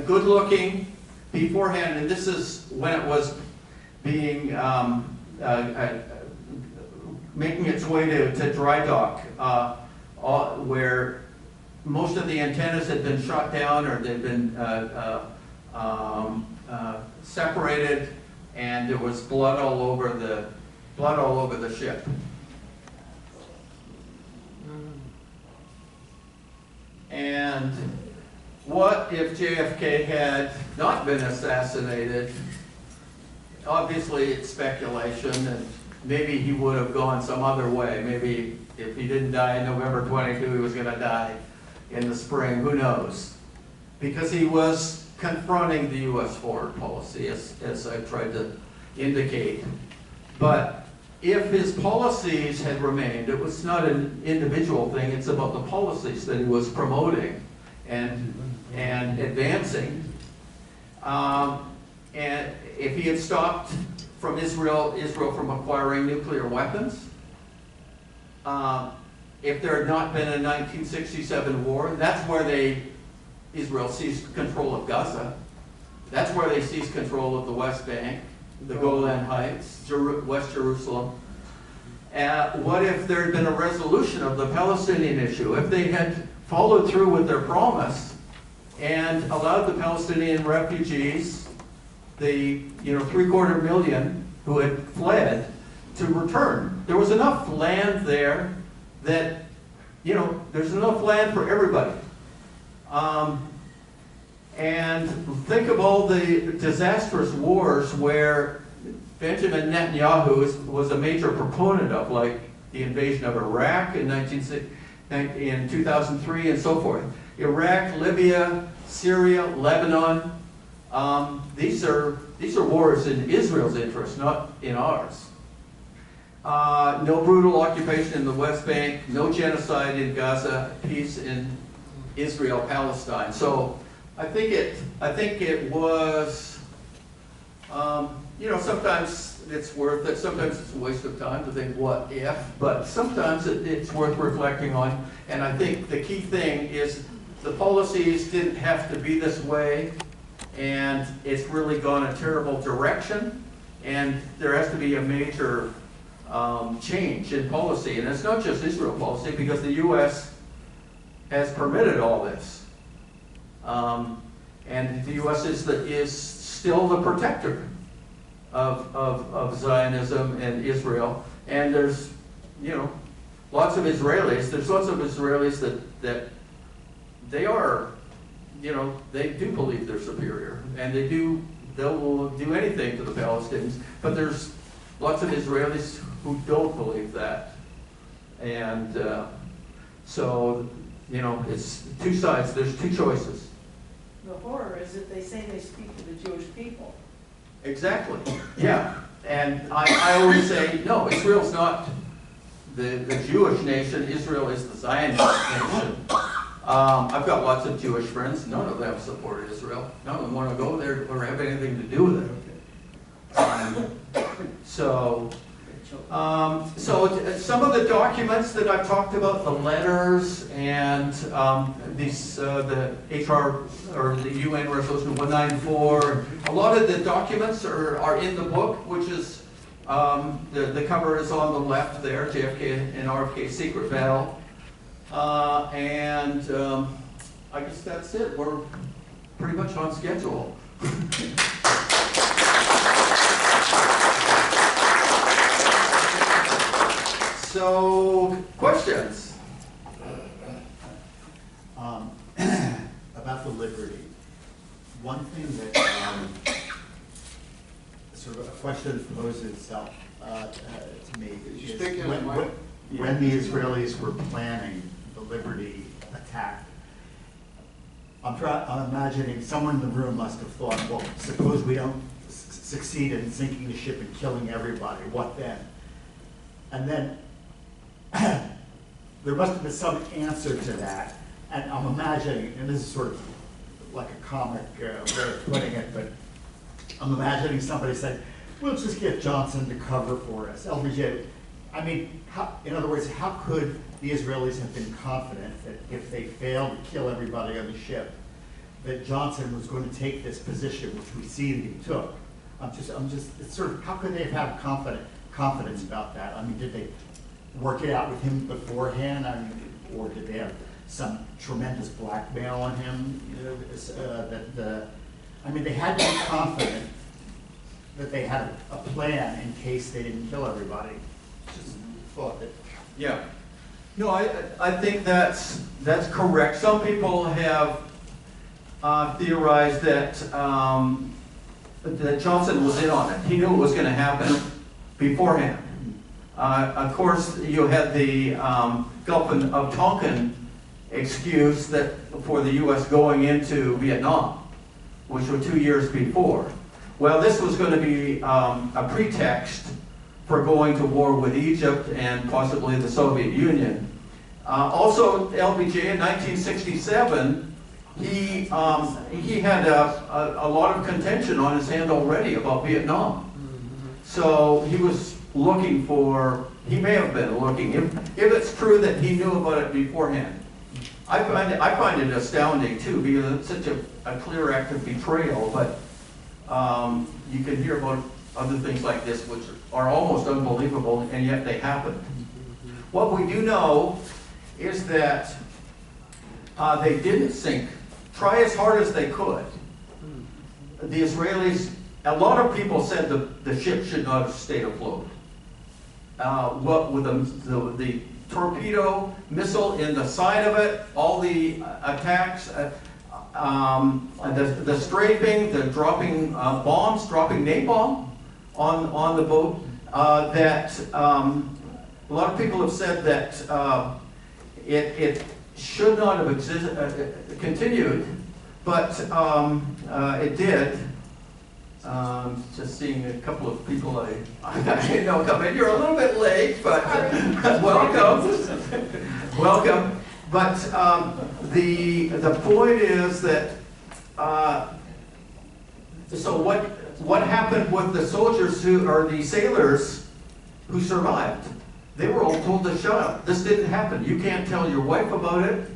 Speaker 1: good looking beforehand, and this is when it was being making its way to dry dock, where most of the antennas had been shot down or they'd been separated, and there was blood all over the ship. And what if JFK had not been assassinated? Obviously, it's speculation, maybe he would have gone some other way. Maybe if he didn't die in November 22, he was going to die in the spring. Who knows? Because he was confronting the U.S. foreign policy, as I tried to indicate. But if his policies had remained, it was not an individual thing, it's about the policies that he was promoting and advancing. And if he had stopped from Israel from acquiring nuclear weapons, if there had not been a 1967 war, that's where Israel seized control of Gaza. That's where they seized control of the West Bank, the Golan Heights, West Jerusalem. What if there had been a resolution of the Palestinian issue? If they had followed through with their promise and allowed the Palestinian refugees, the 750,000 who had fled, to return. There was enough land there that, there's enough land for everybody. And think of all the disastrous wars where Benjamin Netanyahu was a major proponent of, like the invasion of Iraq in 2003 and so forth. Iraq, Libya, Syria, Lebanon. These are wars in Israel's interest, not in ours. No brutal occupation in the West Bank, no genocide in Gaza, peace in Israel, Palestine. So I think it was, sometimes it's worth it. Sometimes it's a waste of time to think what if, but sometimes it's worth reflecting on. And I think the key thing is the policies didn't have to be this way, and it's really gone a terrible direction, and there has to be a major change in policy. And it's not just Israel policy, because the U.S. has permitted all this. And the U.S. is still the protector of Zionism and Israel. And there's, lots of Israelis. There's lots of Israelis that they are, they do believe they're superior, and they'll do anything to the Palestinians. But there's lots of Israelis who don't believe that, and so it's two sides. There's two choices.
Speaker 2: The horror is that they say they speak to the Jewish people.
Speaker 1: Exactly. Yeah. And I always say, no, Israel's not the Jewish nation. Israel is the Zionist nation. I've got lots of Jewish friends. None of them support Israel. None of them want to go there or have anything to do with it. So some of the documents that I've talked about, the letters and the HR or the UN Resolution 194, a lot of the documents are in the book, which is the cover is on the left there, JFK and RFK Secret Battle, and I guess that's it. We're pretty much on schedule. So, questions?
Speaker 3: About the liberty. One thing that sort of a question that poses itself to me is when the Israelis were planning the Liberty attack, I'm imagining someone in the room must have thought, well, suppose we don't succeed in sinking the ship and killing everybody, what then? And then there must have been some answer to that. And I'm imagining, and this is sort of like a comic way of putting it, but I'm imagining somebody saying, we'll just get Johnson to cover for us. LBJ, I mean, in other words, how could the Israelis have been confident that if they failed to kill everybody on the ship, that Johnson was going to take this position, which we see that he took? It's sort of, how could they have confidence about that? I mean, did they work it out with him beforehand? I mean, or did they have some tremendous blackmail on him? They had to be confident that they had a plan in case they didn't kill everybody. Just thought that.
Speaker 1: Yeah. No, I think that's correct. Some people have theorized that that Johnson was in on it. He knew it was going to happen beforehand. Of course, you had the Gulf of Tonkin excuse that for the U.S. going into Vietnam, which were 2 years before. Well, this was going to be a pretext for going to war with Egypt and possibly the Soviet Union. Also, LBJ in 1967, he had a lot of contention on his hand already about Vietnam. So he was looking for, he may have been looking, if it's true that he knew about it beforehand. I find it astounding too, because it's such a clear act of betrayal, but you can hear about other things like this which are almost unbelievable, and yet they happened. What we do know is that they didn't sink, try as hard as they could. The Israelis, a lot of people said the ship should not have stayed afloat. What with the torpedo missile in the side of it, all the attacks, the strafing, the dropping bombs, dropping napalm on the boat, that a lot of people have said that it should not have continued, but it did. Just seeing a couple of people I know come in. You're a little bit late, but welcome. Welcome. But the point is that so what happened with the soldiers who are the sailors who survived? They were all told to shut up. This didn't happen. You can't tell your wife about it.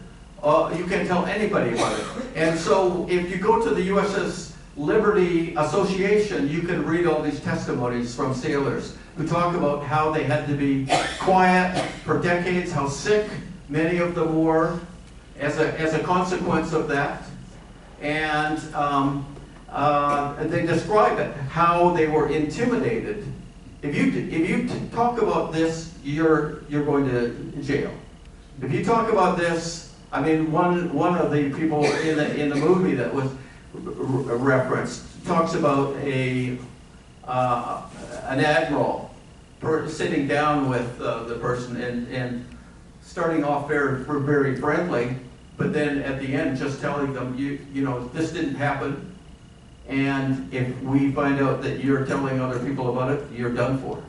Speaker 1: You can't tell anybody about it. And so if you go to the USS Liberty Association, you can read all these testimonies from sailors who talk about how they had to be quiet for decades, how sick many of them were as a consequence of that. And they describe it, how they were intimidated. If you talk about this, you're going to jail. If you talk about this, I mean, one of the people in the movie that was referenced talks about an admiral sitting down with the person and starting off very friendly, but then at the end just telling them, you know, this didn't happen, and if we find out that you're telling other people about it, you're done for.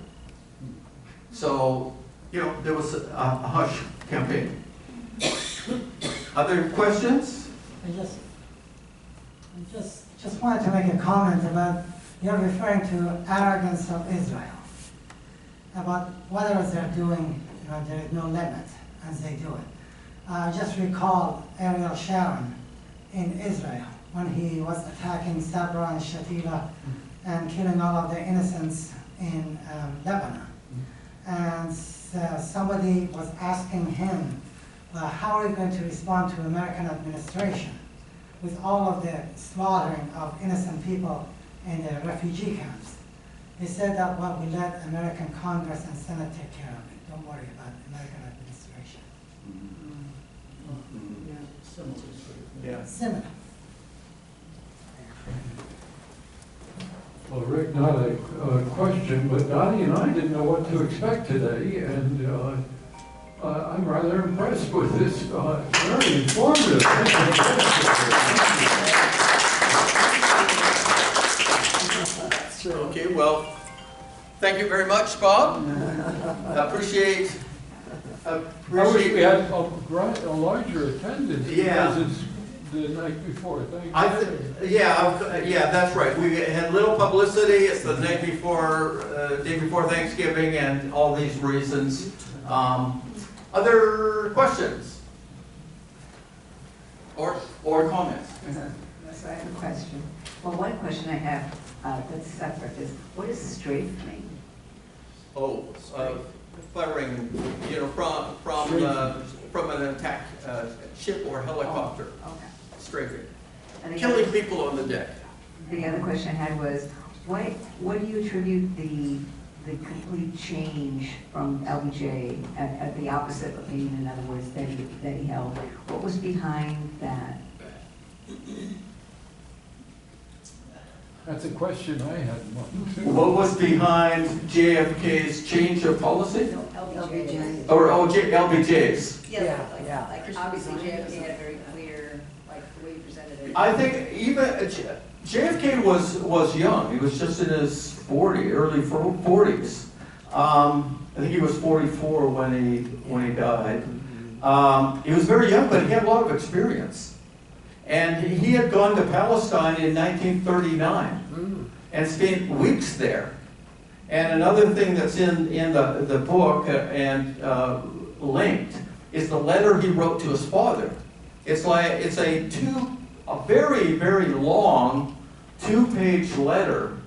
Speaker 1: So, you know, there was a hush campaign. Other questions?
Speaker 2: I just wanted to make a comment about, you're referring to arrogance of Israel, about whatever they're doing, you know, there is no limit as they do it. Just recall Ariel Sharon in Israel when he was attacking Sabra and Shatila and killing all of the innocents in Lebanon. And somebody was asking him, how are you going to respond to American administration with all of the slaughtering of innocent people in the refugee camps? He said that, well, we let American Congress and Senate take care of it. Don't worry about American administration.
Speaker 1: Yeah.
Speaker 2: Similar.
Speaker 6: Well, Rick, not a question, but Dottie and I didn't know what to expect today, and I'm rather impressed with this. Very informative.
Speaker 1: Okay, well, thank you very much, Bob. Appreciate.
Speaker 6: I wish we had a larger attendance,
Speaker 1: Yeah.
Speaker 6: because it's the night before. Thank you.
Speaker 1: Yeah, that's right. We had little publicity. It's the night before, day before Thanksgiving, and all these reasons. Other questions or comments?
Speaker 7: So I have a question. Well, one question I have that's separate is, what does strafe mean?
Speaker 1: Oh, firing, you know, from an attack ship or helicopter,
Speaker 7: Okay.
Speaker 1: strafing,
Speaker 7: And the
Speaker 1: killing
Speaker 7: other,
Speaker 1: people on the deck.
Speaker 7: the other question I had was, what do you attribute the complete change from LBJ at the opposite opinion, in other words, that he held? What was behind that?
Speaker 6: That's a question I had in mind too.
Speaker 1: What was behind JFK's change of policy?
Speaker 7: No, LBJ.
Speaker 1: Or LBJ's?
Speaker 4: Yeah.
Speaker 8: Like obviously JFK had a very clear, like the way he presented it.
Speaker 1: I think even JFK was young. He was just in his early 40s. I think he was 44 when he died. He was very young, but he had a lot of experience. And he had gone to Palestine in 1939 and spent weeks there. And another thing that's in the book and linked is the letter he wrote to his father. It's a very, very long 2-page letter,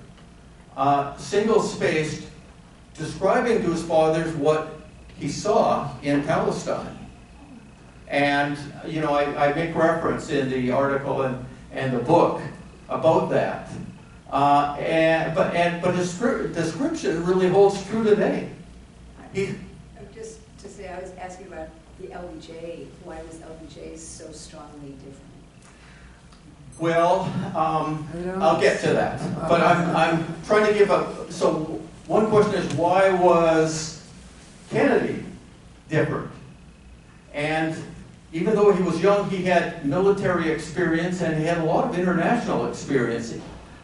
Speaker 1: single-spaced, describing to his father what he saw in Palestine. And, you know, I make reference in the article and the book about that. But his description really holds true today.
Speaker 8: Just to say, I was asking about the LBJ. Why was LBJ so strongly different?
Speaker 1: Well, I'll get to that. But I'm trying to give a, so one question is, why was Kennedy different? And even though he was young, he had military experience and he had a lot of international experience,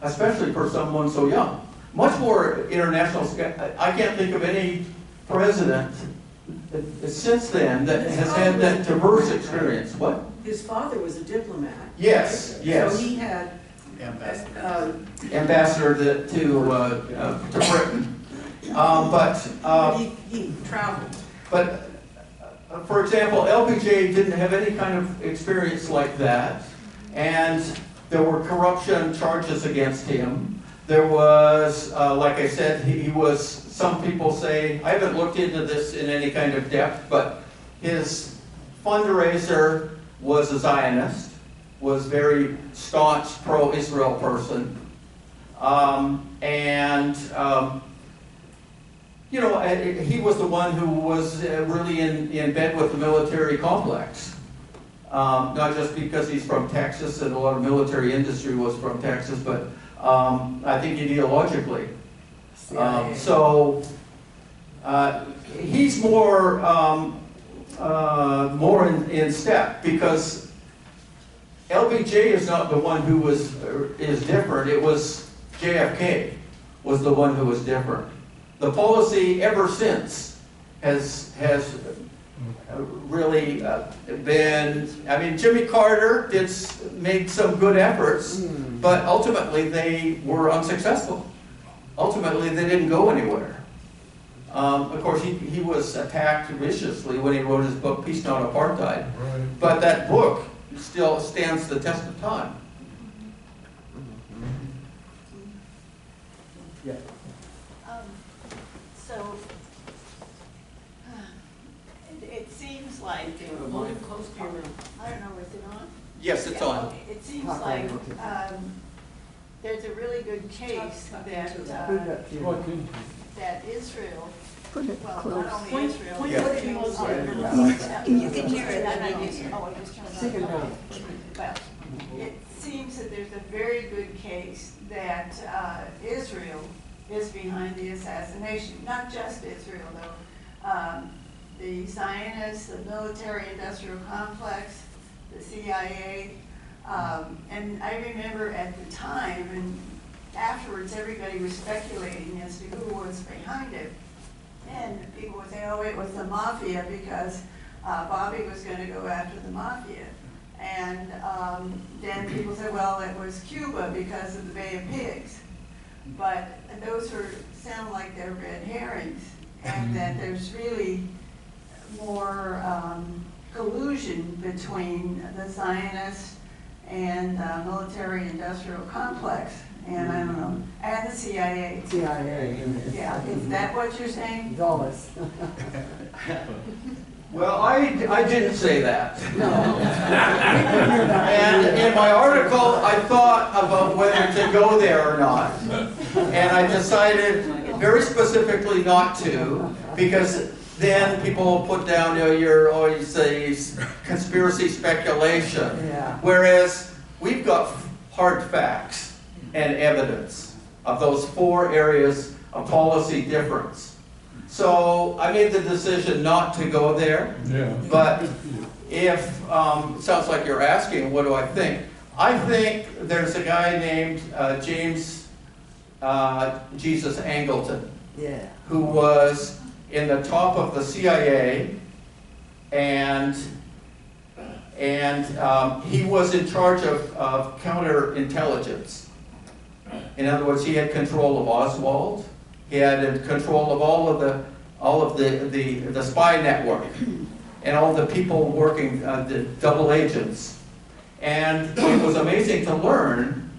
Speaker 1: especially for someone so young. Much more international. I can't think of any president since then that has had that diverse experience. What?
Speaker 9: His father was a diplomat.
Speaker 1: Yes, yes.
Speaker 9: So he had
Speaker 1: ambassador to Britain.
Speaker 9: He traveled.
Speaker 1: But for example, LBJ didn't have any kind of experience like that, and there were corruption charges against him. There was, like I said, he was, some people say, I haven't looked into this in any kind of depth, but his fundraiser was a Zionist, was very staunch pro-Israel person, you know, he was the one who was really in bed with the military complex. Not just because he's from Texas and a lot of military industry was from Texas, but I think ideologically. He's more in step, because LBJ is not the one who is different. It was JFK was the one who was different. The policy ever since has really been, I mean, Jimmy Carter made some good efforts, but ultimately they were unsuccessful. Ultimately they didn't go anywhere. Of course, he was attacked viciously when he wrote his book, Peace Not Apartheid. Right. But that book still stands the test of time.
Speaker 3: Yeah.
Speaker 10: So, it seems like, I don't know, is it on?
Speaker 1: Yes, it's on.
Speaker 10: It seems like there's a really good case that Israel, well, not only Israel,
Speaker 7: You can hear it.
Speaker 10: Well, it seems that there's a very good case that Israel is behind the assassination. Not just Israel, though. The Zionists, the military-industrial complex, the CIA, and I remember at the time, and afterwards everybody was speculating as to who was behind it. And people would say, oh, it was the mafia because Bobby was going to go after the mafia. And then people said, well, it was Cuba because of the Bay of Pigs. But those sound like they're red herrings, and that there's really more collusion between the Zionists and the military-industrial complex, and I don't know, and the CIA. Yeah, is that what you're saying?
Speaker 4: Dulles.
Speaker 1: Well, I didn't say that. No. And in my article, I thought about whether to go there or not. And I decided very specifically not to, because then people put down, you say conspiracy speculation.
Speaker 4: Yeah.
Speaker 1: Whereas we've got hard facts. and evidence of those 4 areas of policy difference. So I made the decision not to go there,
Speaker 6: Yeah.
Speaker 1: but if, it sounds like you're asking, what do I think? I think there's a guy named James Jesus Angleton,
Speaker 4: Yeah.
Speaker 1: who was in the top of the CIA, and he was in charge of counterintelligence. In other words, he had control of Oswald. He had control of all of the spy network and all the people working, the double agents. And it was amazing to learn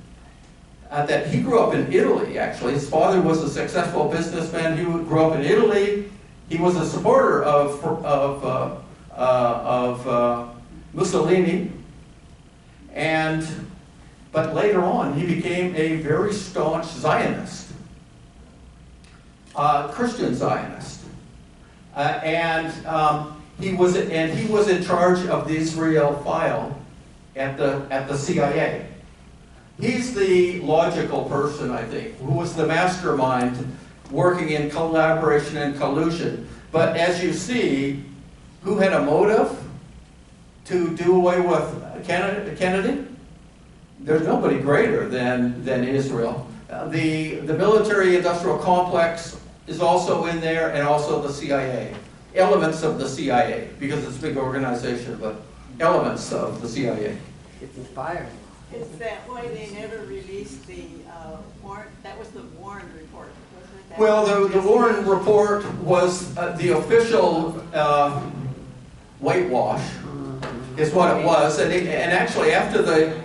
Speaker 1: that he grew up in Italy, actually. His father was a successful businessman. He grew up in Italy. He was a supporter of Mussolini. But later on, he became a very staunch Zionist, Christian Zionist. He was in charge of the Israel file at the CIA. He's the logical person, I think, who was the mastermind working in collaboration and collusion. But as you see, who had a motive to do away with Kennedy? There's nobody greater than Israel. The military-industrial complex is also in there, and also the CIA. Elements of the CIA, because it's a big organization, but elements of the CIA.
Speaker 4: It's inspiring.
Speaker 10: Is that why they never released the Warren, that was the Warren report, wasn't it? That
Speaker 1: Well,
Speaker 10: was
Speaker 1: the
Speaker 10: just
Speaker 1: Warren report was the official whitewash, is what it was. And actually, after the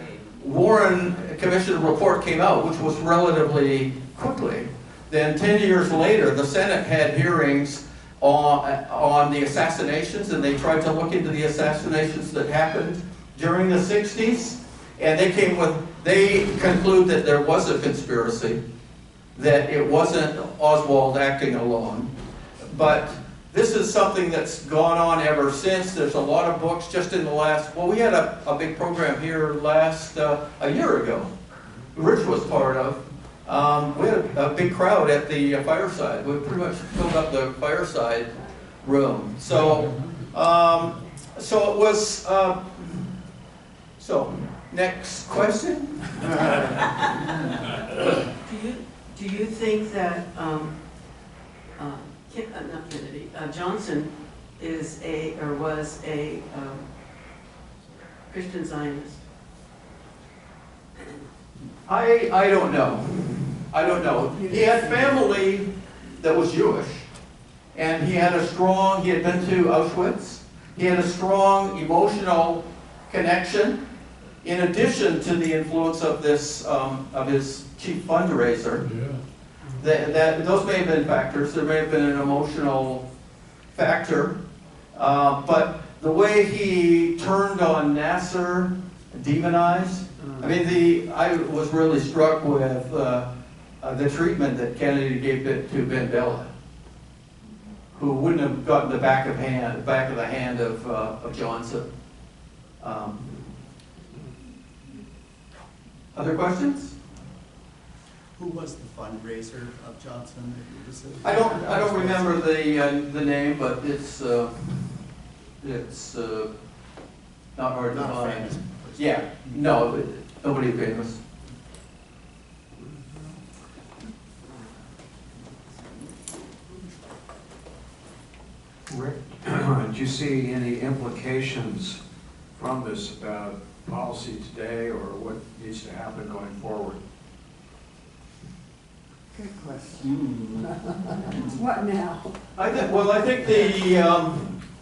Speaker 1: Warren Commission report came out, which was relatively quickly, then 10 years later, the Senate had hearings on the assassinations, and they tried to look into the assassinations that happened during the 60s. And they conclude that there was a conspiracy, that it wasn't Oswald acting alone. But this is something that's gone on ever since. There's a lot of books just in the last, well, we had a big program here a year ago. Rich was part of. We had a big crowd at the fireside. We pretty much filled up the fireside room. So it was, next question?
Speaker 9: Do you think that not Kennedy, Johnson is was a Christian Zionist?
Speaker 1: I don't know. I don't know. He had family that was Jewish, and he had been to Auschwitz. He had a strong emotional connection, in addition to the influence of this, of his chief fundraiser.
Speaker 6: Yeah.
Speaker 1: Those may have been factors. There may have been an emotional factor. But the way he turned on Nasser, demonized, I was really struck with the treatment that Kennedy gave to Ben Bella, who wouldn't have gotten the back of the hand of Johnson. Other questions?
Speaker 3: Who was the fundraiser of Johnson?
Speaker 1: I don't remember the name, but it's not hard to
Speaker 3: Not
Speaker 1: find.
Speaker 3: famous.
Speaker 1: Yeah, no, nobody famous.
Speaker 11: Rick, do you see any implications from this about policy today, or what needs to happen going forward?
Speaker 7: Good question. What now?
Speaker 1: I think the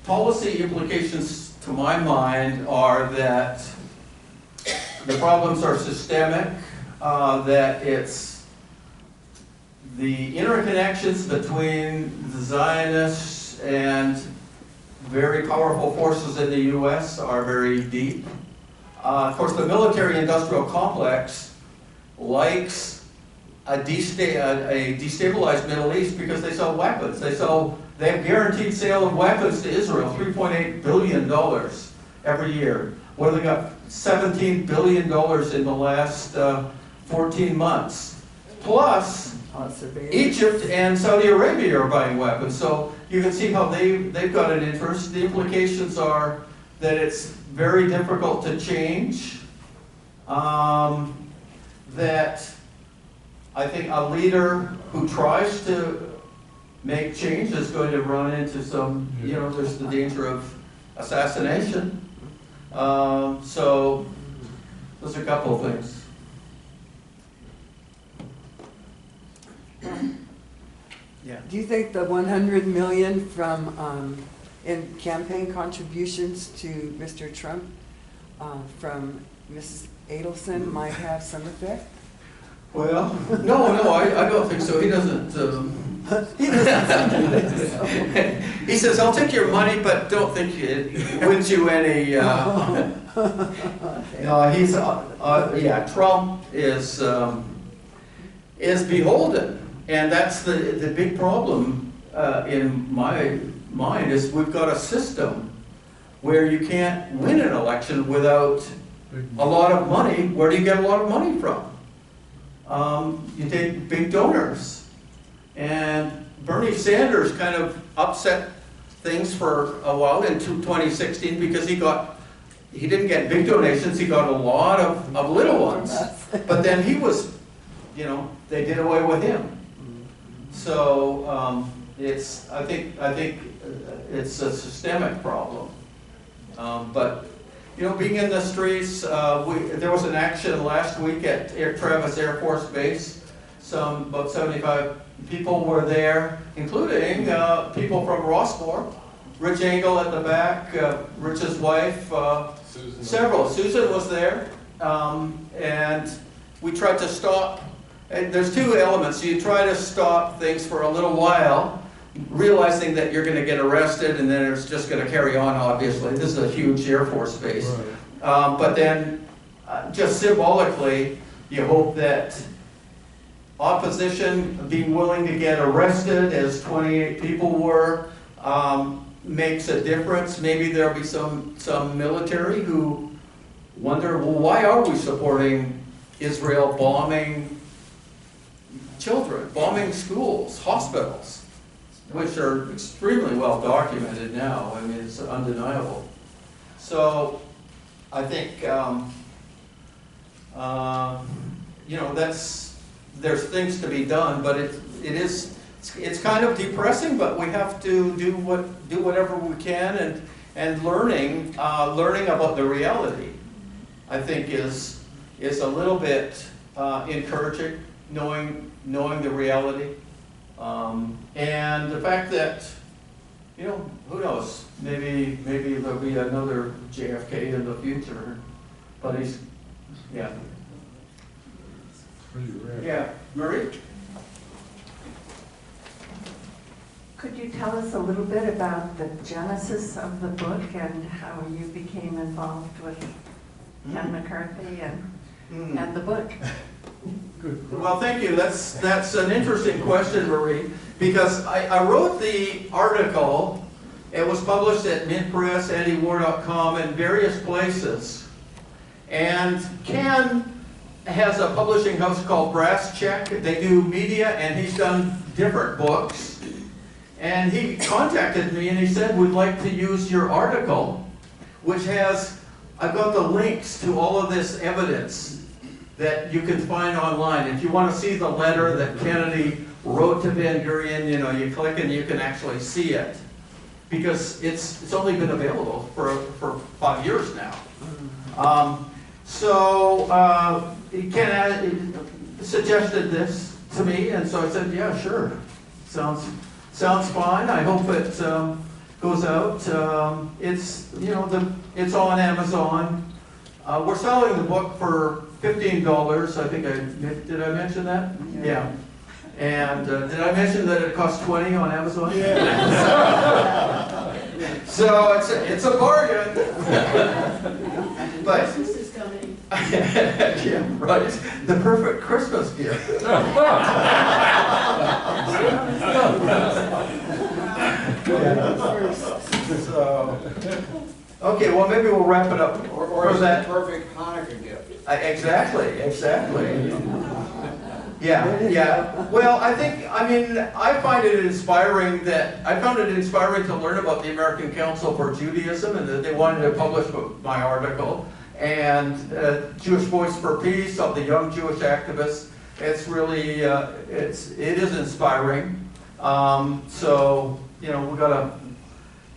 Speaker 1: policy implications, to my mind, are that the problems are systemic, that it's the interconnections between the Zionists and very powerful forces in the U.S. are very deep. Of course, the military-industrial complex likes a destabilized Middle East because they sell weapons. They have guaranteed sale of weapons to Israel, $3.8 billion every year. What have they got? $17 billion in the last 14 months. Plus,
Speaker 4: Surveillance.
Speaker 1: Egypt and Saudi Arabia are buying weapons, so you can see how they've got an interest. The implications are that it's very difficult to change, that I think a leader who tries to make change is going to run into some, there's the danger of assassination. So there's a couple of things. Yeah.
Speaker 4: Do you think the 100 million from, in campaign contributions to Mr. Trump from Mrs. Adelson might have some effect?
Speaker 1: Well, no, I don't think so. He doesn't. He says, "I'll take your money, but don't think it wins you any." No, he's Trump is beholden, and that's the big problem in my mind. Is we've got a system where you can't win an election without a lot of money. Where do you get a lot of money from? You take big donors, and Bernie Sanders kind of upset things for a while in 2016 because he didn't get big donations, he got a lot of little ones, but then he was, they did away with him. So I think it's a systemic problem, but. Being in the streets, there was an action last week at Travis Air Force Base. About 75 people were there, including people from Rossmore. Rich Engel at the back, Rich's wife, Susan. Several. Susan was there, and we tried to stop. And there's two elements. You try to stop things for a little while, realizing that you're going to get arrested and then it's just going to carry on, obviously. This is a huge Air Force base. Right. But then, just symbolically, you hope that opposition being willing to get arrested, as 28 people were, makes a difference. Maybe there'll be some military who wonder, well, why are we supporting Israel bombing children, bombing schools, hospitals? Which are extremely well documented now. I mean, it's undeniable. So, I think there's things to be done, but it's kind of depressing. But we have to do whatever we can, and learning about the reality, I think is a little bit encouraging. Knowing the reality. And the fact that, who knows, maybe there'll be another JFK in the future, but he's, yeah.
Speaker 6: Pretty rare.
Speaker 1: Yeah, Marie?
Speaker 12: Could you tell us a little bit about the genesis of the book and how you became involved with Ken McCarthy and the book?
Speaker 1: Well, thank you. That's an interesting question, Marie, because I wrote the article. It was published at MintPress, AndyWar.com, and various places. And Ken has a publishing house called Brass Check. They do media, and he's done different books. And he contacted me, and he said, "We'd like to use your article, which I've got the links to all of this evidence that you can find online. If you want to see the letter that Kennedy wrote to Ben Gurion, you click and you can actually see it. Because it's only been available for 5 years now. Ken suggested this to me, and so I said, yeah, sure. Sounds fine. I hope it goes out. It's on Amazon. We're selling the book for $15. I think did I mention that? Yeah. And did I mention that it costs $20 on Amazon? Yeah. So it's a bargain. But
Speaker 9: Christmas is coming.
Speaker 1: Yeah, right. The perfect Christmas gift. So, okay, well maybe we'll wrap it up.
Speaker 5: Or is that perfect Hanukkah gift?
Speaker 1: Exactly. Yeah. Well, I find it inspiring I found it inspiring to learn about the American Council for Judaism and that they wanted to publish my article, and Jewish Voice for Peace of the young Jewish activists. It's really, it is inspiring. So, we gotta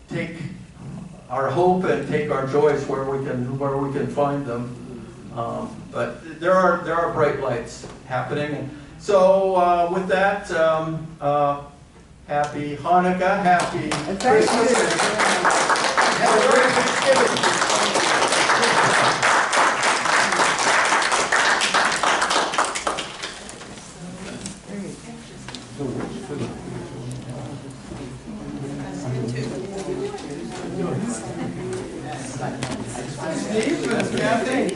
Speaker 1: take our hope and take our joys where we can find them. But there are bright lights happening. So with that, happy Hanukkah, happy Christmas, and have a great Thanksgiving. Steve, Kathy,